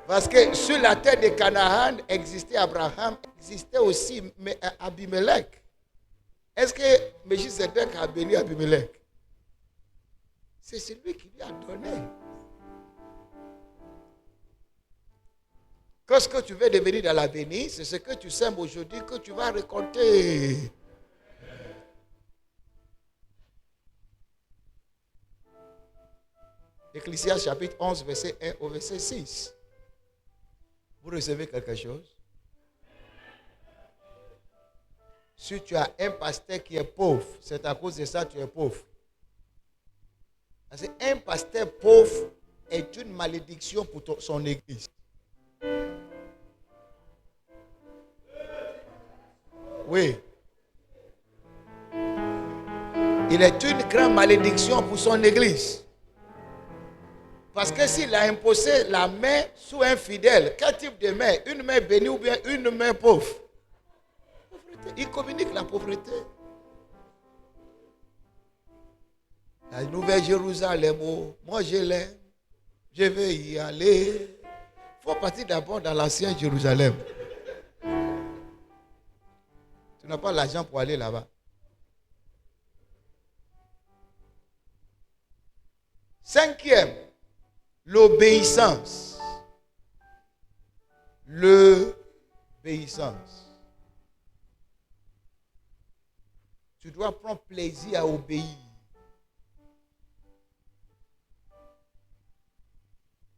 Parce que sur la terre de Canaan existait Abraham, existait aussi Abimelech. Est-ce que Melchisedec a béni Abimelech? C'est celui qui lui a donné. Que ce que tu veux devenir dans l'avenir, c'est ce que tu sèmes aujourd'hui que tu vas récolter. Ecclésiaste chapitre 11, verset 1 au verset 6. Vous recevez quelque chose? Si tu as un pasteur qui est pauvre, c'est à cause de ça que tu es pauvre. Parce qu'un pasteur pauvre est une malédiction pour son église. Oui. Il est une grande malédiction pour son église. Parce que s'il a imposé la main sous un fidèle, quel type de main? Une main bénie ou bien une main pauvre? Pauvreté. Il communique la pauvreté. La nouvelle Jérusalem, moi je l'aime, je vais y aller. Il faut partir d'abord dans l'ancien Jérusalem. Tu n'as pas l'argent pour aller là-bas. Cinquième, l'obéissance. L'obéissance. Tu dois prendre plaisir à obéir.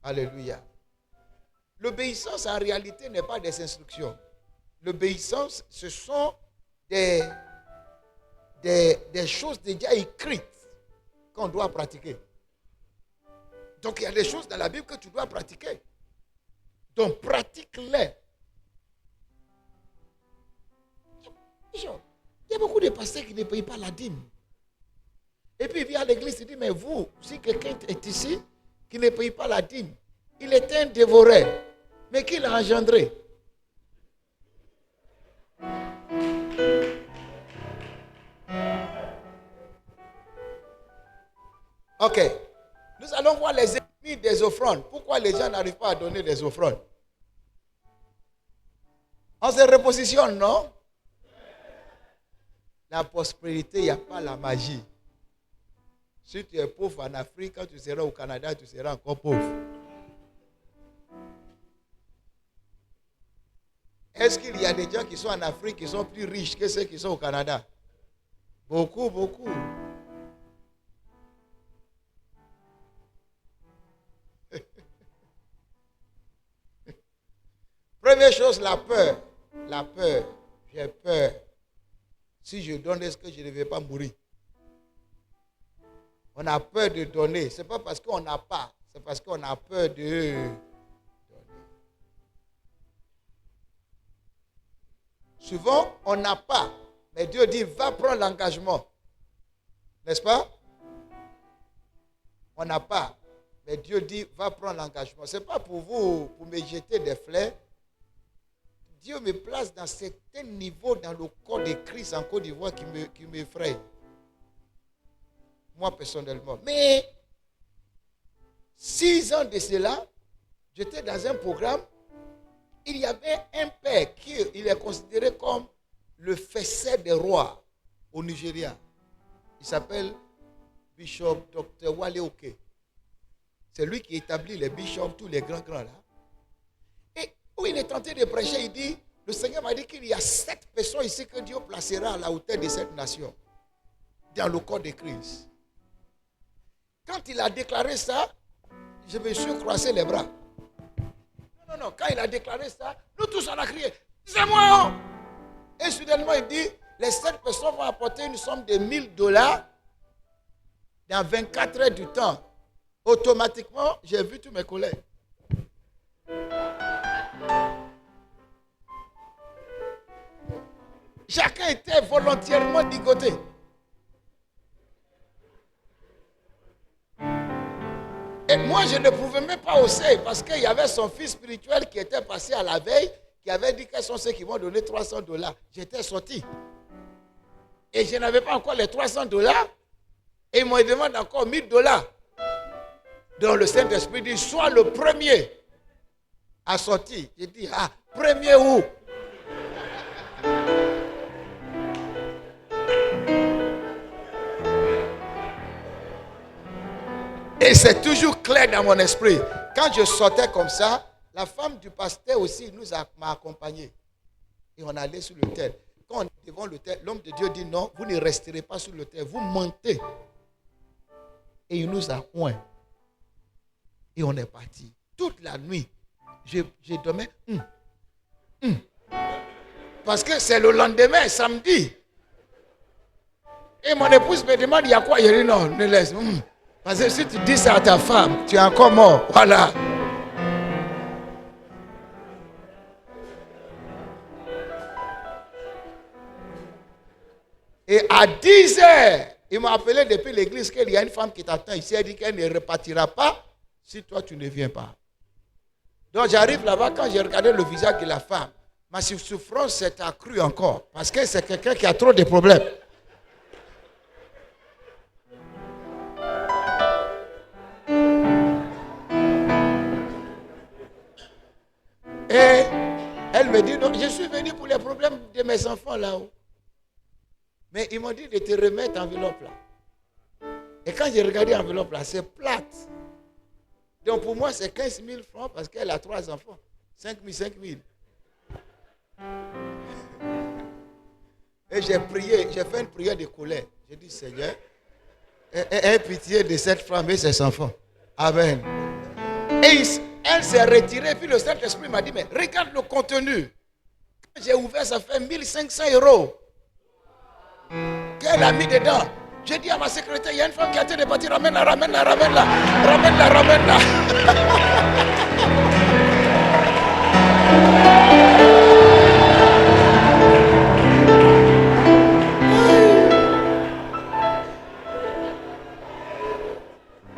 Alléluia. L'obéissance en réalité n'est pas des instructions. L'obéissance, ce sont des choses déjà écrites qu'on doit pratiquer. Donc il y a des choses dans la Bible que tu dois pratiquer. Donc pratique-les. Il y a beaucoup de pasteurs qui ne payent pas la dîme. Et puis il vient à l'église et dit, mais vous, si quelqu'un est ici, qui ne paye pas la dîme, il est un dévoré. Mais qui l'a engendré? Ok. Nous allons voir les ennemis des offrandes. Pourquoi les gens n'arrivent pas à donner des offrandes? On se repositionne, non? La prospérité, il n'y a pas la magie. Si tu es pauvre en Afrique, quand tu seras au Canada, tu seras encore pauvre. Est-ce qu'il y a des gens qui sont en Afrique qui sont plus riches que ceux qui sont au Canada? Beaucoup, beaucoup. Première chose, la peur. La peur. J'ai peur. Si je donne, est-ce que je ne vais pas mourir? On a peur de donner. Ce n'est pas parce qu'on n'a pas. C'est parce qu'on a peur de donner. Souvent, on n'a pas. Mais Dieu dit, va prendre l'engagement. N'est-ce pas? On n'a pas. Mais Dieu dit, va prendre l'engagement. Ce n'est pas pour vous, pour me jeter des fleurs. Dieu me place dans certains niveaux dans le corps de Christ en Côte d'Ivoire qui m'effraie. Moi, personnellement. Mais, 6 ans de cela, j'étais dans un programme. Il y avait un père qui il est considéré comme le faiseur des rois au Nigeria. Il s'appelle Bishop Dr. Wale Oke. C'est lui qui établit les bishops, tous les grands là. Et où il est tenté de prêcher, il dit, le Seigneur m'a dit qu'il y a 7 personnes ici que Dieu placera à la hauteur de cette nation. Dans le corps de Christ. Quand il a déclaré ça, je me suis croisé les bras. Non, quand il a déclaré ça, nous tous on a crié, c'est moi! Et soudainement il dit, les 7 personnes vont apporter une somme de $1000 dans 24 heures du temps. Automatiquement, j'ai vu tous mes collègues. Chacun était volontairement ligoté. Et moi, je ne pouvais même pas oser parce qu'il y avait son fils spirituel qui était passé à la veille, qui avait dit quels sont ceux qui vont donner $300. J'étais sorti. Et je n'avais pas encore les $300. Et il me demande encore $1000. Donc le Saint-Esprit dit, sois le premier à sortir. J'ai dit, ah, premier où? Et c'est toujours clair dans mon esprit. Quand je sortais comme ça, la femme du pasteur aussi m'a accompagné. Et on allait sur l'autel. Quand on est devant l'autel, l'homme de Dieu dit non, vous ne resterez pas sur l'autel, vous montez. Et il nous a oint. Et on est parti. Toute la nuit, je dormais. Parce que c'est le lendemain, samedi. Et mon épouse me demande, il y a quoi? Je dis non, ne laisse. Parce que si tu dis ça à ta femme, tu es encore mort. Voilà. Et à 10 heures, il m'a appelé depuis l'église qu'il y a une femme qui t'attend ici. Elle dit qu'elle ne repartira pas si toi tu ne viens pas. Donc j'arrive là-bas, quand j'ai regardé le visage de la femme, ma souffrance s'est accrue encore. Parce que c'est quelqu'un qui a trop de problèmes. Et elle me dit, non, je suis venu pour les problèmes de mes enfants là-haut. Mais ils m'ont dit de te remettre enveloppe là. Et quand j'ai regardé l'enveloppe là, c'est plate. Donc pour moi, c'est 15 000 francs parce qu'elle a 3 enfants. 5 000. Et j'ai prié, j'ai fait une prière de colère. J'ai dit, Seigneur, aie pitié de cette femme et ses enfants. Amen. Et elle s'est retirée, puis le Saint-Esprit m'a dit, mais regarde le contenu. Quand j'ai ouvert, ça fait 1 500 € qu'elle a mis dedans. J'ai dit à ma secrétaire, il y a une femme qui a été débattue, ramène-la.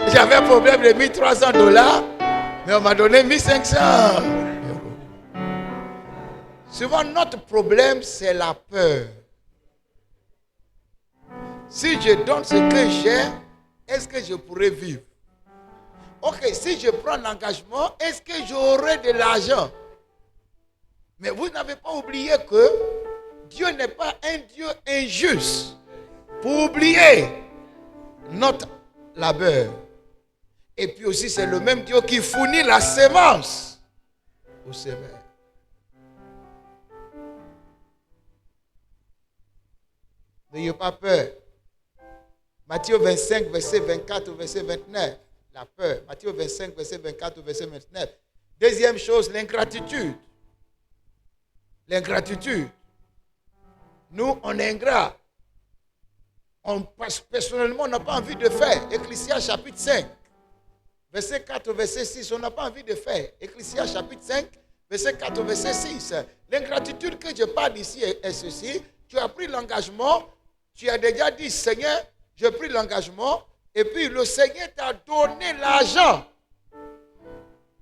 J'avais un problème de $1 300, mais on m'a donné 1 500 €. Souvent, notre problème, c'est la peur. Si je donne ce que j'ai, est-ce que je pourrais vivre? Ok, si je prends l'engagement, est-ce que j'aurai de l'argent? Mais vous n'avez pas oublié que Dieu n'est pas un Dieu injuste pour oublier notre labeur. Et puis aussi, c'est le même Dieu qui fournit la sémence au semeur. N'ayez pas peur. Matthieu 25, verset 24 au verset 29. La peur. Matthieu 25, verset 24 au verset 29. Deuxième chose, l'ingratitude. L'ingratitude. Nous, on est ingrats. Personnellement, on n'a pas envie de faire. Ecclésias chapitre 5, verset 4 au verset 6. On n'a pas envie de faire. Ecclésias chapitre 5, verset 4 au verset 6. L'ingratitude que je parle ici est ceci. Tu as pris l'engagement. Tu as déjà dit, Seigneur, j'ai pris l'engagement. Et puis le Seigneur t'a donné l'argent.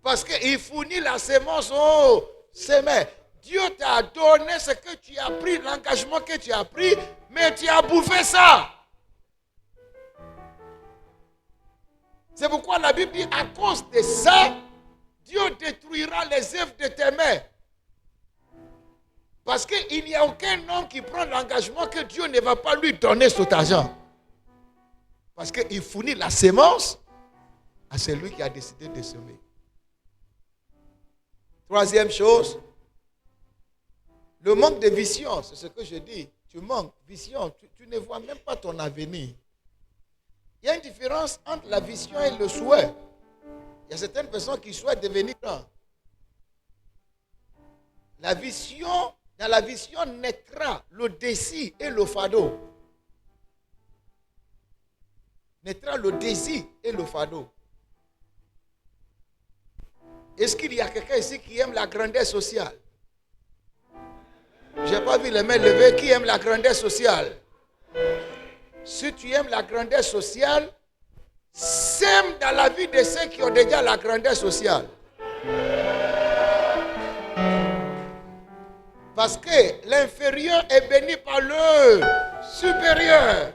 Parce qu'il fournit la sémence au semeur. Dieu t'a donné ce que tu as pris, l'engagement que tu as pris, mais tu as bouffé ça. C'est pourquoi la Bible dit, à cause de ça, Dieu détruira les œuvres de tes mains. Parce qu'il n'y a aucun homme qui prend l'engagement que Dieu ne va pas lui donner cet argent. Parce qu'il fournit la sémence à celui qui a décidé de semer. Troisième chose, le manque de vision, c'est ce que je dis. Tu manques de vision, tu ne vois même pas ton avenir. Il y a une différence entre la vision et le souhait. Il y a certaines personnes qui souhaitent devenir grands. Dans la vision naîtra le désir et le fardeau. Naîtra le désir et le fardeau. Est-ce qu'il y a quelqu'un ici qui aime la grandeur sociale? Je n'ai pas vu les mains levées. Qui aime la grandeur sociale? Si tu aimes la grandeur sociale, Sème dans la vie de ceux qui ont déjà la grandeur sociale. Parce que l'inférieur est béni par le supérieur.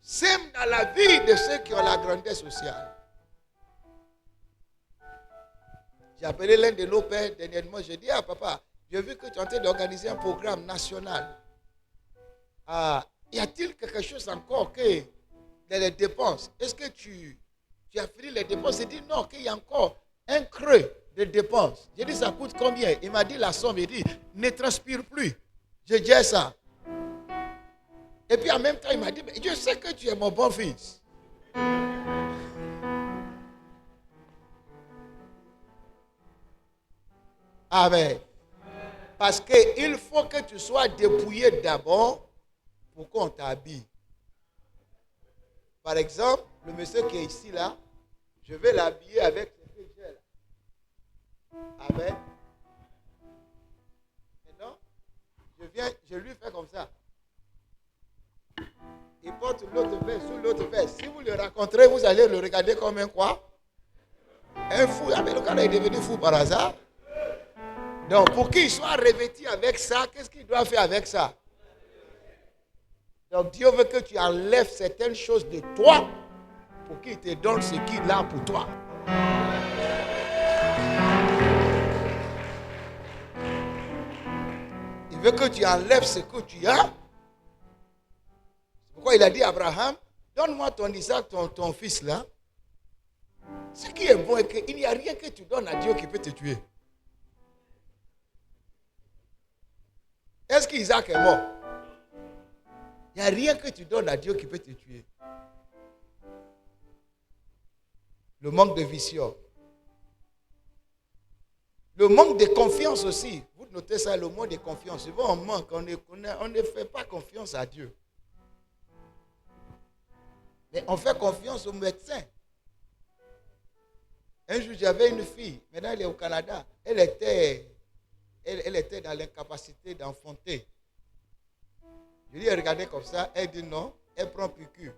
Sème dans la vie de ceux qui ont la grandeur sociale. J'ai appelé l'un de nos pères dernièrement. J'ai dit, papa, j'ai vu que tu es en train d'organiser un programme national. Y a-t-il quelque chose encore que dans les dépenses? Est-ce que tu as fini les dépenses? Il dit non, qu'il y a encore un creux de dépenses. J'ai dit, ça coûte combien? Il m'a dit la somme. Il dit, ne transpire plus. Je dis ça. Et puis en même temps, il m'a dit, mais je sais que tu es mon bon fils. Amen. Parce qu'il faut que tu sois dépouillé d'abord pour qu'on t'habille. Par exemple, le monsieur qui est ici là, je vais l'habiller avec ce que j'ai là. Amen. Maintenant, je lui fais comme ça. Il porte l'autre veste sur l'autre veste. Si vous le rencontrez, vous allez le regarder comme un quoi? Un fou. Ah, mais le gars est devenu fou par hasard. Donc, pour qu'il soit revêtu avec ça, qu'est-ce qu'il doit faire avec ça? Donc, Dieu veut que tu enlèves certaines choses de toi pour qu'il te donne ce qu'il a pour toi. Il veut que tu enlèves ce que tu as. C'est pourquoi il a dit à Abraham, donne-moi ton Isaac, ton fils là. Ce qui est bon est qu'il n'y a rien que tu donnes à Dieu qui peut te tuer. Est-ce qu'Isaac est mort? Il n'y a rien que tu donnes à Dieu qui peut te tuer. Le manque de vision. Le manque de confiance aussi. Vous notez ça, le manque de confiance. Souvent on manque, on ne fait pas confiance à Dieu. Mais on fait confiance aux médecins. Un jour, j'avais une fille, maintenant elle est au Canada. Elle était dans l'incapacité d'enfanter. Je lui ai regardé comme ça, elle dit non, elle prend piqûre.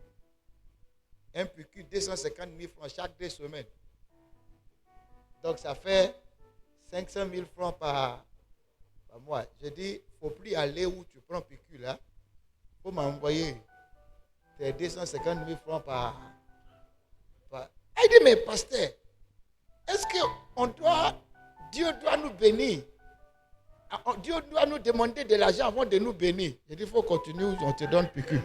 Un piqûre, 250 000 francs chaque 2 semaines. Donc ça fait 500 000 francs par mois. Je dis, il ne faut plus aller où tu prends piqûre là. Il faut m'envoyer tes 250 000 francs par. Elle dit, mais pasteur, est-ce que Dieu doit nous bénir? Dieu doit nous demander de l'argent avant de nous bénir. Je dis, il faut continuer, on te donne piqûre.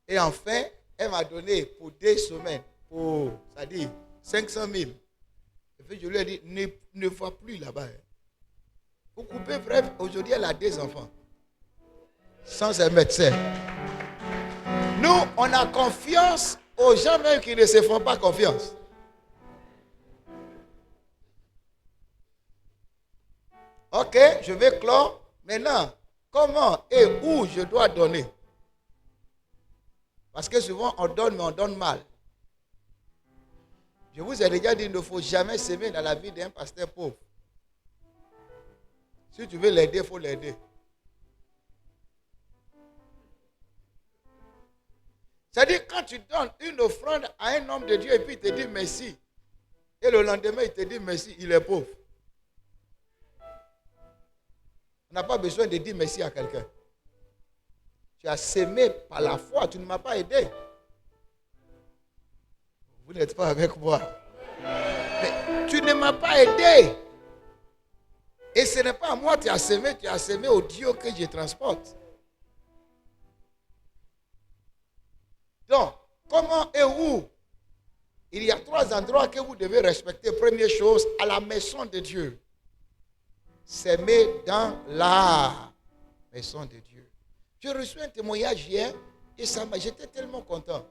Et enfin, elle m'a donné pour 2 semaines, c'est-à-dire 500 000. Et puis je lui ai dit, ne va plus là-bas. Vous coupez, bref, aujourd'hui elle a 2 enfants. Sans un médecin. Nous, on a confiance aux gens même qui ne se font pas confiance. Ok, je vais clore. Maintenant, comment et où je dois donner? Parce que souvent, on donne, mais on donne mal. Je vous ai déjà dit, il ne faut jamais s'aimer dans la vie d'un pasteur pauvre. Si tu veux l'aider, il faut l'aider. C'est-à-dire, quand tu donnes une offrande à un homme de Dieu et puis il te dit merci, et le lendemain, il te dit merci, il est pauvre. On n'a pas besoin de dire merci à quelqu'un. Tu as sémé par la foi, tu ne m'as pas aidé. Vous n'êtes pas avec moi. Mais tu ne m'as pas aidé. Et ce n'est pas à moi que tu as sémé au Dieu que je transporte. Donc, comment et où? Il y a 3 endroits que vous devez respecter. Première chose, à la maison de Dieu. S'aimer dans la maison de Dieu. J'ai reçu un témoignage hier et j'étais tellement content.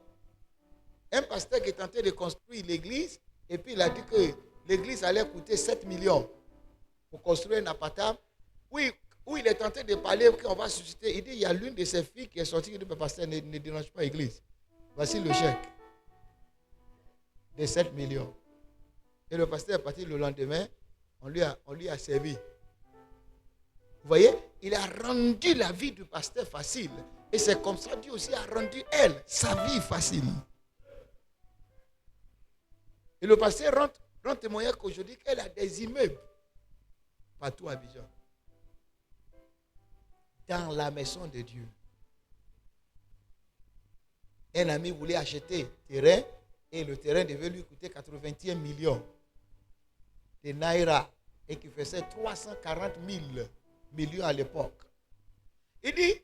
Un pasteur qui est tenté de construire l'église et puis il a dit que l'église allait coûter 7 millions pour construire un appartement. Où il est tenté de parler qu'on va susciter. Il dit, il y a l'une de ses filles qui est sortie, qui dit, pasteur, ne dérange pas l'église. Voici le chèque de 7 millions. Et le pasteur est parti le lendemain, on lui a servi. Vous voyez, il a rendu la vie du pasteur facile. Et c'est comme ça Dieu aussi a rendu elle, sa vie facile. Et le pasteur rend témoignage qu'aujourd'hui, qu'elle a des immeubles partout à Abidjan. Dans la maison de Dieu. Un ami voulait acheter terrain et le terrain devait lui coûter 81 millions de naira et qui faisait 340 000 millions à l'époque. Il dit,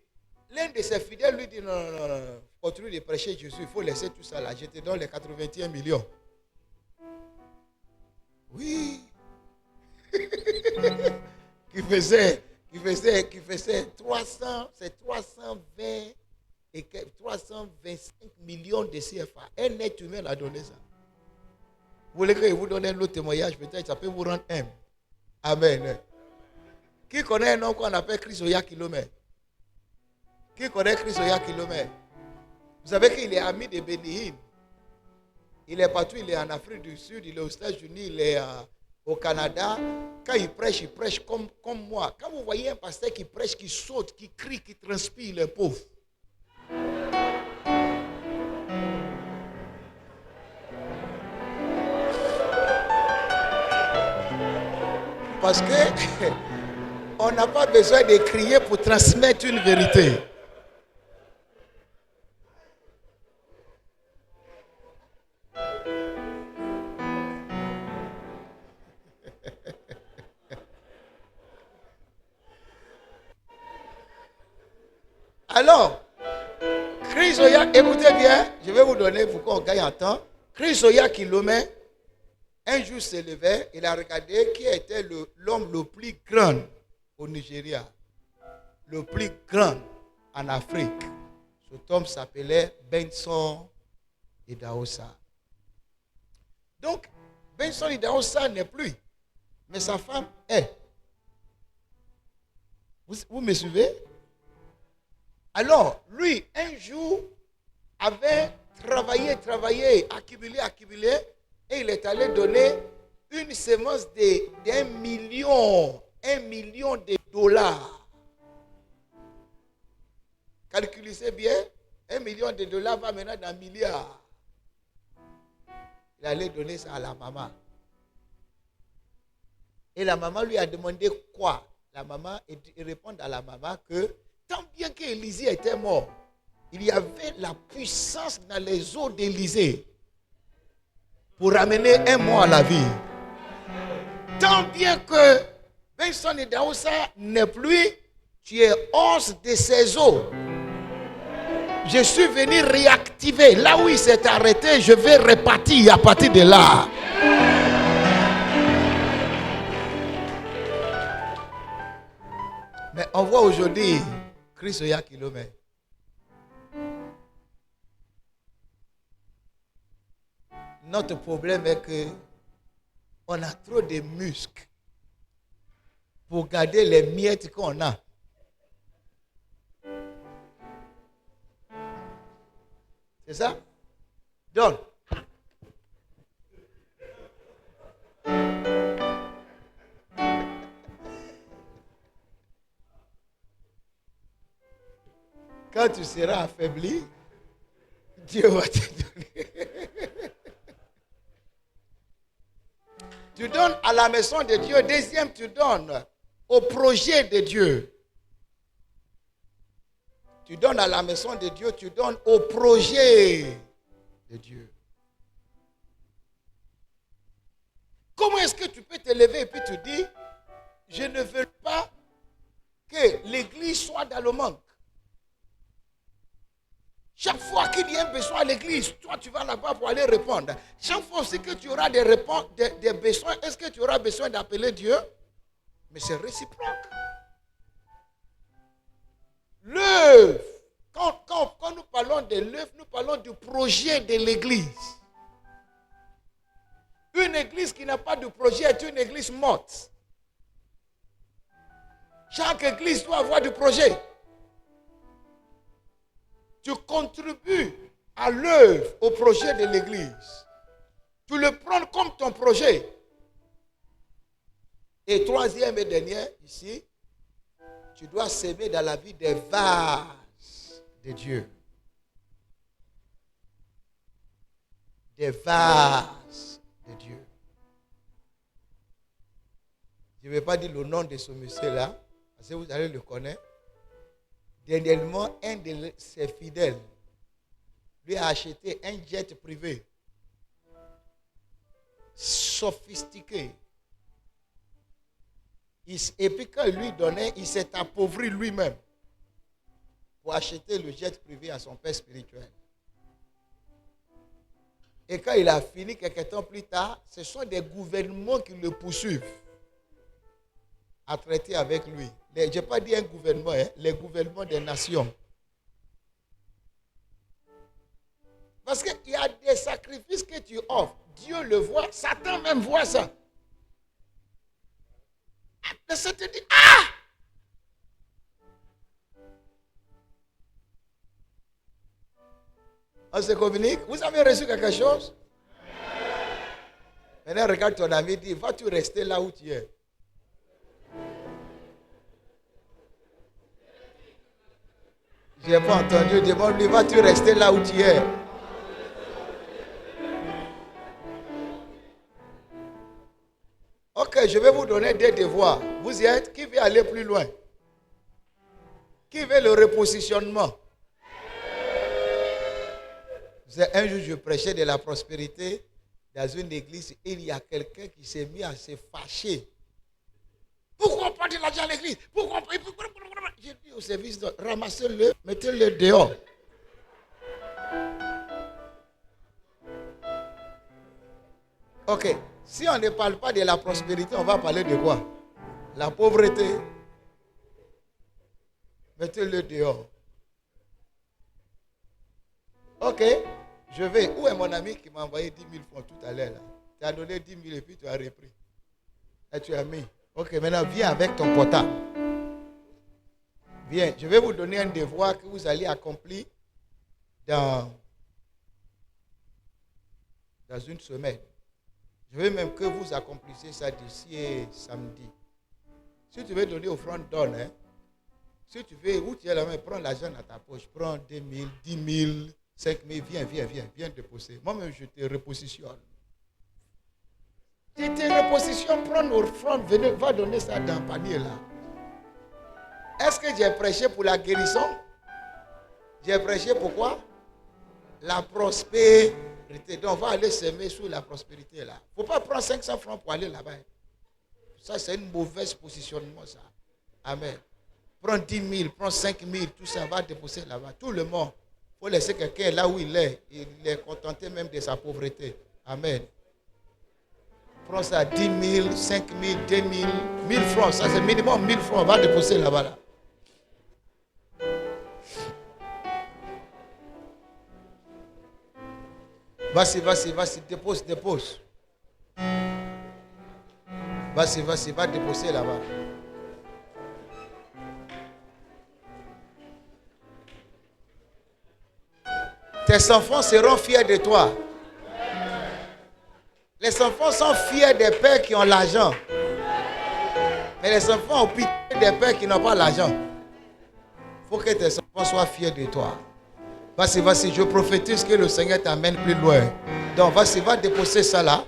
l'un de ses fidèles lui dit, non, continue de prêcher Jésus, il faut laisser tout ça là, je te donne les 81 millions. Oui. qui faisait 320 et 325 millions de CFA. Un être humain a donné ça. Vous voulez que je vous donne un autre témoignage, peut-être ça peut vous rendre un. Amen. Qui connaît un homme qu'on appelle Chrysoya Kilomètre? Qui connaît Chrysoya Kilomètre? Vous savez qu'il est ami de Bénihin. Il est partout, il est en Afrique du Sud, il est aux États-Unis, il est au Canada. Quand il prêche comme moi. Quand vous voyez un pasteur qui prêche, qui saute, qui crie, qui transpire, il est pauvre. Parce que on n'a pas besoin de crier pour transmettre une vérité. Alors, Chrysoya, écoutez bien, je vais vous donner pour qu'on gagne en temps. Chrysoya Kilomètre, un jour se levait, il a regardé qui était l'homme le plus grand au Nigeria, le plus grand en Afrique. Cet homme s'appelait Benson Idahosa. Donc, Benson Idahosa n'est plus, mais sa femme est. Vous me suivez? Alors, lui, un jour, avait travaillé, accumulé, et il est allé donner une semence d'1 million de dollars. Calculez bien, 1 million de dollars va maintenant dans milliards. Il allait donner ça à la maman. Et la maman lui a demandé quoi? La maman répond à la maman que tant bien qu'Élisée était mort, il y avait la puissance dans les eaux d'Élisée pour ramener un mort à la vie. Tant bien que Benson Idahosa n'est plus, tu es hors de ses eaux. Je suis venu réactiver. Là où il s'est arrêté, je vais repartir à partir de là. Mais on voit aujourd'hui Chrysoya Kilomètre. Notre problème est que on a trop de muscles pour garder les miettes qu'on a. C'est ça? Donc, quand tu seras affaibli, Dieu va te donner. Tu donnes à la maison de Dieu. Deuxième, tu donnes au projet de Dieu. Tu donnes à la maison de Dieu, tu donnes au projet de Dieu. Comment est-ce que tu peux te lever et puis tu dis, je ne veux pas que l'église soit dans le manque. Chaque fois qu'il y a un besoin à l'église, toi tu vas là-bas pour aller répondre. Chaque fois aussi que tu auras des besoins, est-ce que tu auras besoin d'appeler Dieu? Mais c'est réciproque. L'œuvre, quand nous parlons de l'œuvre, nous parlons du projet de l'église. Une église qui n'a pas de projet est une église morte. Chaque église doit avoir du projet. Tu contribues à l'œuvre, au projet de l'église. Tu le prends comme ton projet. Et troisième et dernier, ici, Tu dois s'aimer dans la vie des vases de Dieu. Des vases de Dieu. Je ne vais pas dire le nom de ce monsieur-là, parce que vous allez le connaître. Dernièrement, un de ses fidèles lui a acheté un jet privé sophistiqué. Et puis quand il lui donnait, il s'est appauvri lui-même pour acheter le jet privé à son père spirituel. Et quand il a fini, quelques temps plus tard, ce sont des gouvernements qui le poursuivent à traiter avec lui. Je n'ai pas dit un gouvernement, les gouvernements des nations. Parce qu'il y a des sacrifices que tu offres. Dieu le voit, Satan même voit ça. Après ça te dit, ah! On se communique. Vous avez reçu quelque chose? Maintenant, regarde ton ami et dis, vas-tu rester là où tu es? Je n'ai pas entendu. Demande-lui, vas-tu rester là où tu es? Ok, je vais vous donner des devoirs. Vous y êtes? Qui veut aller plus loin? Qui veut le repositionnement? Un jour, je prêchais de la prospérité dans une église et il y a quelqu'un qui s'est mis à se fâcher. Pourquoi on prend de l'argent à l'église? Pourquoi? J'ai dit au service, ramassez-le, mettez-le dehors. Ok, si on ne parle pas de la prospérité, on va parler de quoi? La pauvreté. Mettez-le dehors. Ok, je vais. Où est mon ami qui m'a envoyé 10 000 francs tout à l'heure? Tu as donné 10 000 et puis tu as repris. Et tu as mis. Ok, maintenant viens avec ton portable. Viens, je vais vous donner un devoir que vous allez accomplir dans une semaine. Je veux même que vous accomplissiez ça d'ici samedi. Si tu veux donner offrande, donne. Hein? Si tu veux, où tu es là-bas, prends l'argent dans ta poche. Prends 2 000, 10 000, 5 000. Viens déposer. Moi-même, je te repositionne. Je te repositionne, prends l'offrande, va donner ça dans le panier là. Est-ce que j'ai prêché pour la guérison? J'ai prêché pour quoi? La prospérité. Donc, on va aller s'aimer sur la prospérité là. Il ne faut pas prendre 500 francs pour aller là-bas. Ça, c'est une mauvaise positionnement, ça. Amen. Prends 10 000, prends 5 000, tout ça va déposer là-bas. Tout le monde. Il faut laisser quelqu'un là où il est. Il est contenté même de sa pauvreté. Amen. Prends ça, 10 000, 5 000, 2 000, 1000 francs. Ça, c'est minimum 1000 francs. On va déposer là-bas. Là. Vas-y, dépose. Vas-y, va déposer là-bas. Tes enfants seront fiers de toi. Les enfants sont fiers des pères qui ont l'argent. Mais les enfants ont pitié des pères qui n'ont pas l'argent. Il faut que tes enfants soient fiers de toi. Vas-y, je prophétise que le Seigneur t'amène plus loin. Donc, vas-y, va déposer ça là.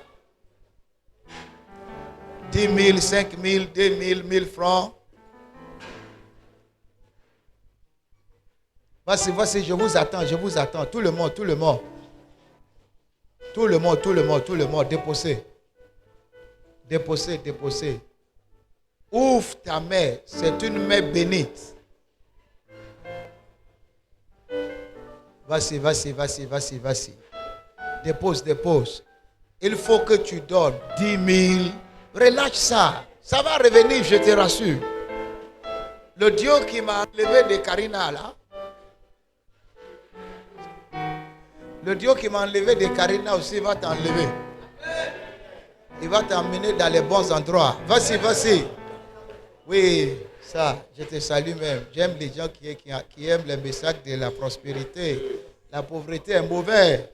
10 000, 5 000, 2 000, 1000 francs. Vas-y, je vous attends. Tout le monde. Déposez. Ouvre ta main. C'est une main bénite. Vas-y. Dépose. Il faut que tu donnes 10 000. Relâche ça. Ça va revenir, je te rassure. Le Dieu qui m'a enlevé de Karina là. Le Dieu qui m'a enlevé de Karina aussi va t'enlever. Il va t'emmener dans les bons endroits. Vas-y. Oui, ça, je te salue même. J'aime les gens qui aiment les messages de la prospérité. La pauvreté est mauvaise.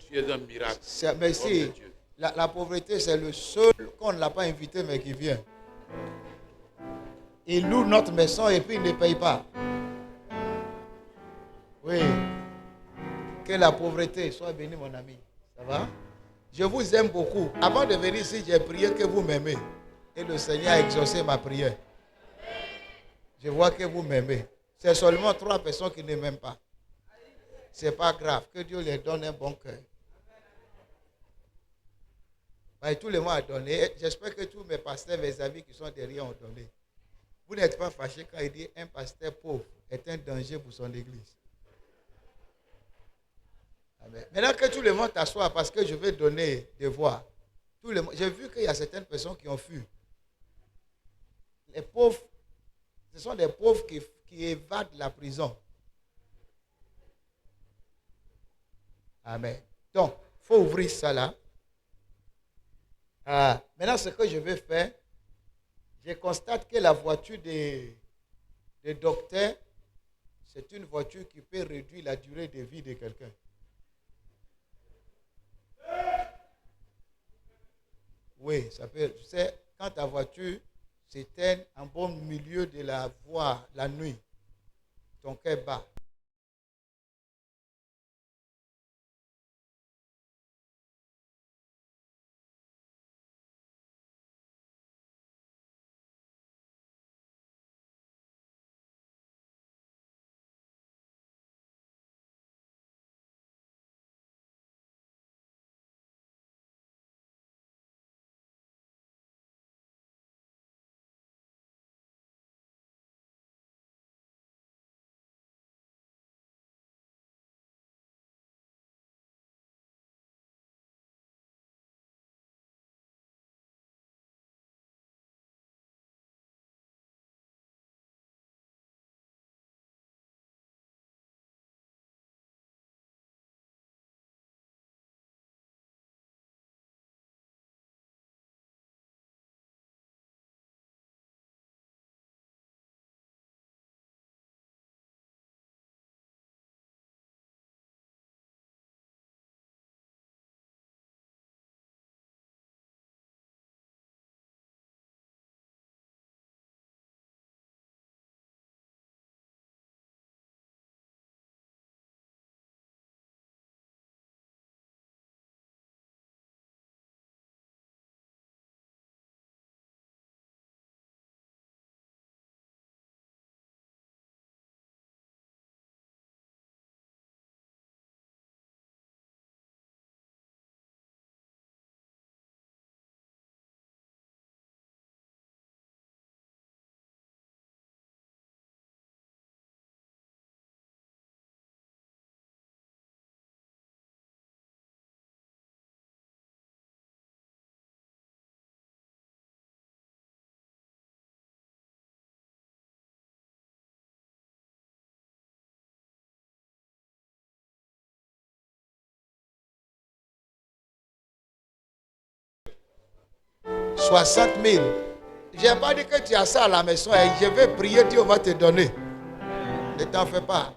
Tu es un miracle. Merci. La pauvreté, c'est le seul qu'on ne l'a pas invité, mais qui vient. il loue notre maison et puis il ne paye pas. Oui. Que la pauvreté soit bénie, mon ami. Ça va? Je vous aime beaucoup. Avant de venir ici, j'ai prié que vous m'aimez. Et le Seigneur a exaucé ma prière. Je vois que vous m'aimez. C'est seulement 3 personnes qui ne m'aiment pas. Ce n'est pas grave. Que Dieu leur donne un bon cœur. Tout le monde a donné. J'espère que tous mes pasteurs, mes amis qui sont derrière ont donné. Vous n'êtes pas fâchés quand il dit un pasteur pauvre est un danger pour son église. Amen. Maintenant que tout le monde t'assoit parce que je vais donner des voix. J'ai vu qu'il y a certaines personnes qui ont fui. Les pauvres, ce sont des pauvres qui évadent la prison. Amen. Donc, il faut ouvrir ça là. Maintenant, ce que je vais faire, je constate que la voiture des docteurs, c'est une voiture qui peut réduire la durée de vie de quelqu'un. Oui, ça peut. Tu sais, quand ta voiture s'éteint en bon milieu de la voie la nuit, ton cœur bat. « 60 000. Je n'ai pas dit que tu as ça à la maison et je vais prier, Dieu va te donner. Ne t'en fais pas.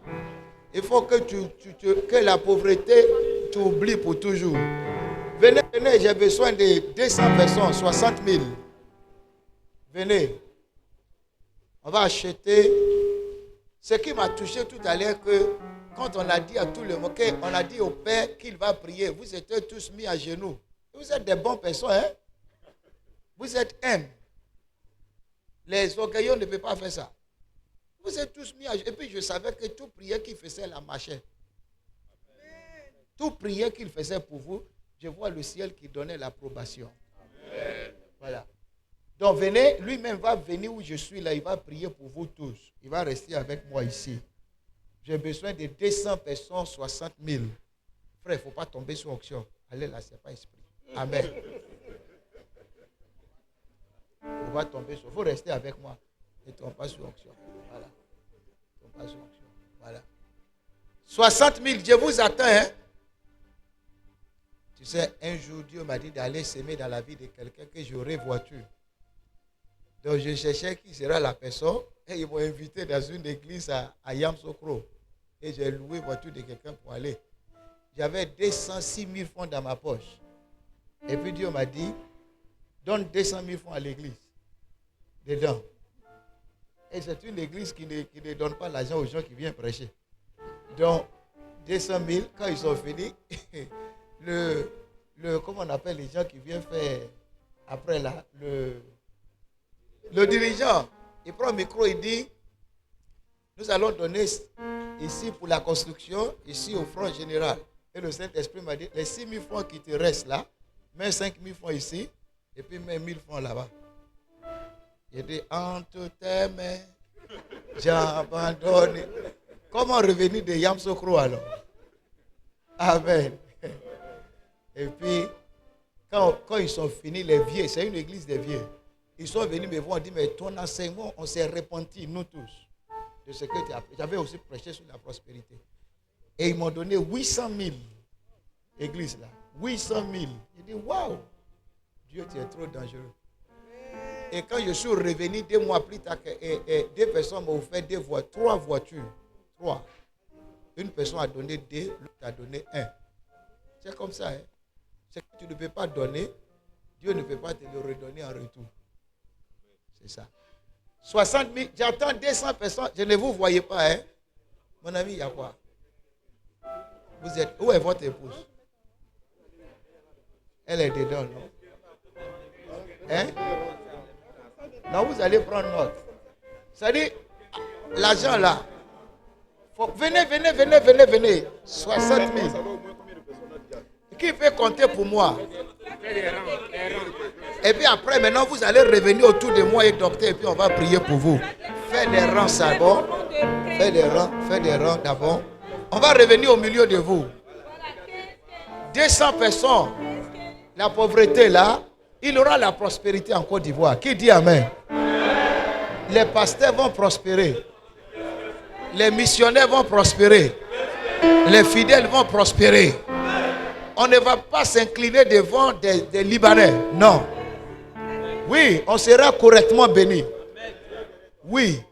Il faut que, que la pauvreté t'oublie pour toujours. Venez, venez, j'ai besoin de 200 personnes, 60 000. Venez. On va acheter. Ce qui m'a touché tout à l'heure, que quand on a dit à tout le monde, on a dit au Père qu'il va prier, vous étiez tous mis à genoux. Vous êtes des bonnes personnes, hein? Vous êtes humbles. Les orgueilleux ne peuvent pas faire ça. Vous êtes tous mis à genoux. Et puis je savais que toute prière qu'il faisait, la marchait. Toute prière qu'il faisait pour vous, je vois le ciel qui donnait l'approbation. Voilà. Donc venez, lui-même va venir où je suis là, il va prier pour vous tous. Il va rester avec moi ici. J'ai besoin de 200 personnes, 60 000. Frère, il ne faut pas tomber sur auction. Allez là, ce n'est pas esprit. Amen. On va tomber sur. Il faut rester avec moi. Ne tombe pas sur auction. Voilà. Ne tombe pas sur auction. Voilà. 60 000, je vous attends, hein. Tu sais, un jour, Dieu m'a dit d'aller s'aimer dans la vie de quelqu'un que j'aurai voiture. Donc, je cherchais qui sera la personne. Et ils m'ont invité dans une église à Yamsokro. Et j'ai loué voiture de quelqu'un pour aller. J'avais 206 000 francs dans ma poche. Et puis Dieu m'a dit, donne 200 000 francs à l'église. Dedans. Et c'est une église qui ne donne pas l'argent aux gens qui viennent prêcher. Donc, 200 000, quand ils sont finis, comment on appelle les gens qui viennent faire après là, le dirigeant, il prend le micro, il dit, nous allons donner ici pour la construction, ici au front général. Et le Saint-Esprit m'a dit, les 6 000 francs qui te restent là, mets 5 000 francs ici, et puis mets 1 000 francs là-bas. Il dit, entre tes mains, j'abandonne. Comment revenir de Yamsokro alors? Amen. Et puis, quand ils sont finis, les vieux, c'est une église des vieux, ils sont venus me voir et dit, mais ton enseignement, on s'est repenti, nous tous, de ce que tu as appris. J'avais aussi prêché sur la prospérité. Et ils m'ont donné 800 000 églises là. 800 000. J'ai dit, waouh, Dieu, tu es trop dangereux. Et quand je suis revenu 2 mois plus tard, deux personnes m'ont offert 3 voitures. 3. Une personne a donné 2, l'autre a donné 1. C'est comme ça. Hein? C'est que tu ne peux pas donner, Dieu ne peut pas te le redonner en retour. C'est ça. 60 000, j'attends 200 personnes, je ne vous voyais pas. Hein? Mon ami, il y a quoi? Vous êtes, où est votre épouse? Elle est dedans, non? Hein? Non, vous allez prendre note. C'est-à-dire, l'argent là, venez. 60 000. Qui peut compter pour moi? Et puis après, maintenant, vous allez revenir autour de moi et docteur, et puis on va prier pour vous. Faites des rangs d'abord. Faites des rangs d'abord. On va revenir au milieu de vous. 200 personnes. La pauvreté là, il aura la prospérité en Côte d'Ivoire. Qui dit Amen? Les pasteurs vont prospérer. Les missionnaires vont prospérer. Les fidèles vont prospérer. On ne va pas s'incliner devant des Libanais. Non. Oui, on sera correctement béni. Oui.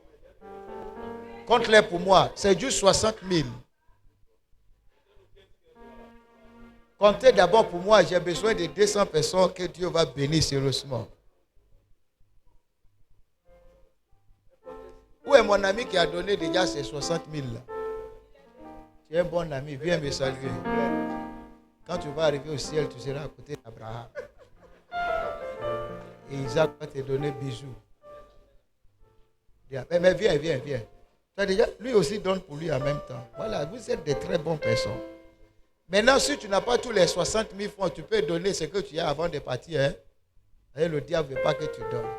Compte-les pour moi. C'est juste 60 000. Comptez d'abord pour moi. J'ai besoin de 200 personnes que Dieu va bénir sérieusement. Où est mon ami qui a donné déjà ces 60 000 là? Tu es un bon ami. Viens me saluer. Quand tu vas arriver au ciel, tu seras à côté d'Abraham. Et Isaac va te donner bisous. Mais viens. Déjà, lui aussi donne pour lui en même temps. Voilà, vous êtes des très bonnes personnes. Maintenant, si tu n'as pas tous les 60 000 francs, tu peux donner ce que tu as avant de partir. Hein? Et le diable ne veut pas que tu donnes.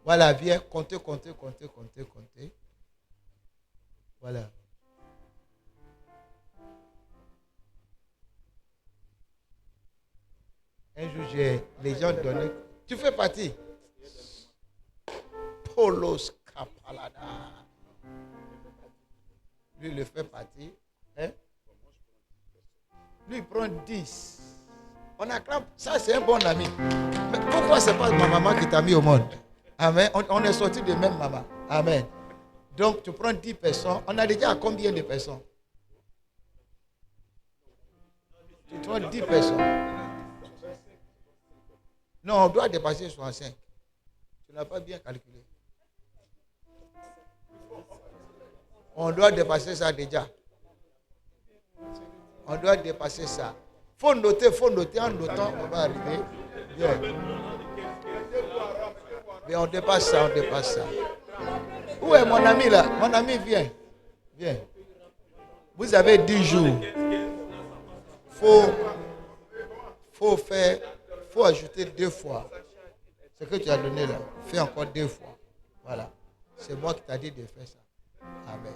Voilà, viens, comptez. Voilà. Un jour, les gens donnaient. Tu fais partie. Polos Kapalada. Lui, il fait partie. Hein? Lui, il prend 10. On acclame. Ça, c'est un bon ami. Mais pourquoi ce n'est pas ma maman qui t'a mis au monde? Amen. On est sortis de même maman. Amen. Donc, tu prends 10 personnes. On a déjà combien de personnes? Tu prends 10 personnes. Non, on doit dépasser 65. Tu n'as pas bien calculé. On doit dépasser ça déjà. On doit dépasser ça. Faut noter. En notant, on va arriver. Bien. Mais on dépasse ça. Où est mon ami là? Mon ami, viens. Vous avez 10 jours. Faut ajouter 2 fois. Ce que tu as donné là, fais encore 2 fois. Voilà. C'est moi qui t'ai dit de faire ça. Amen.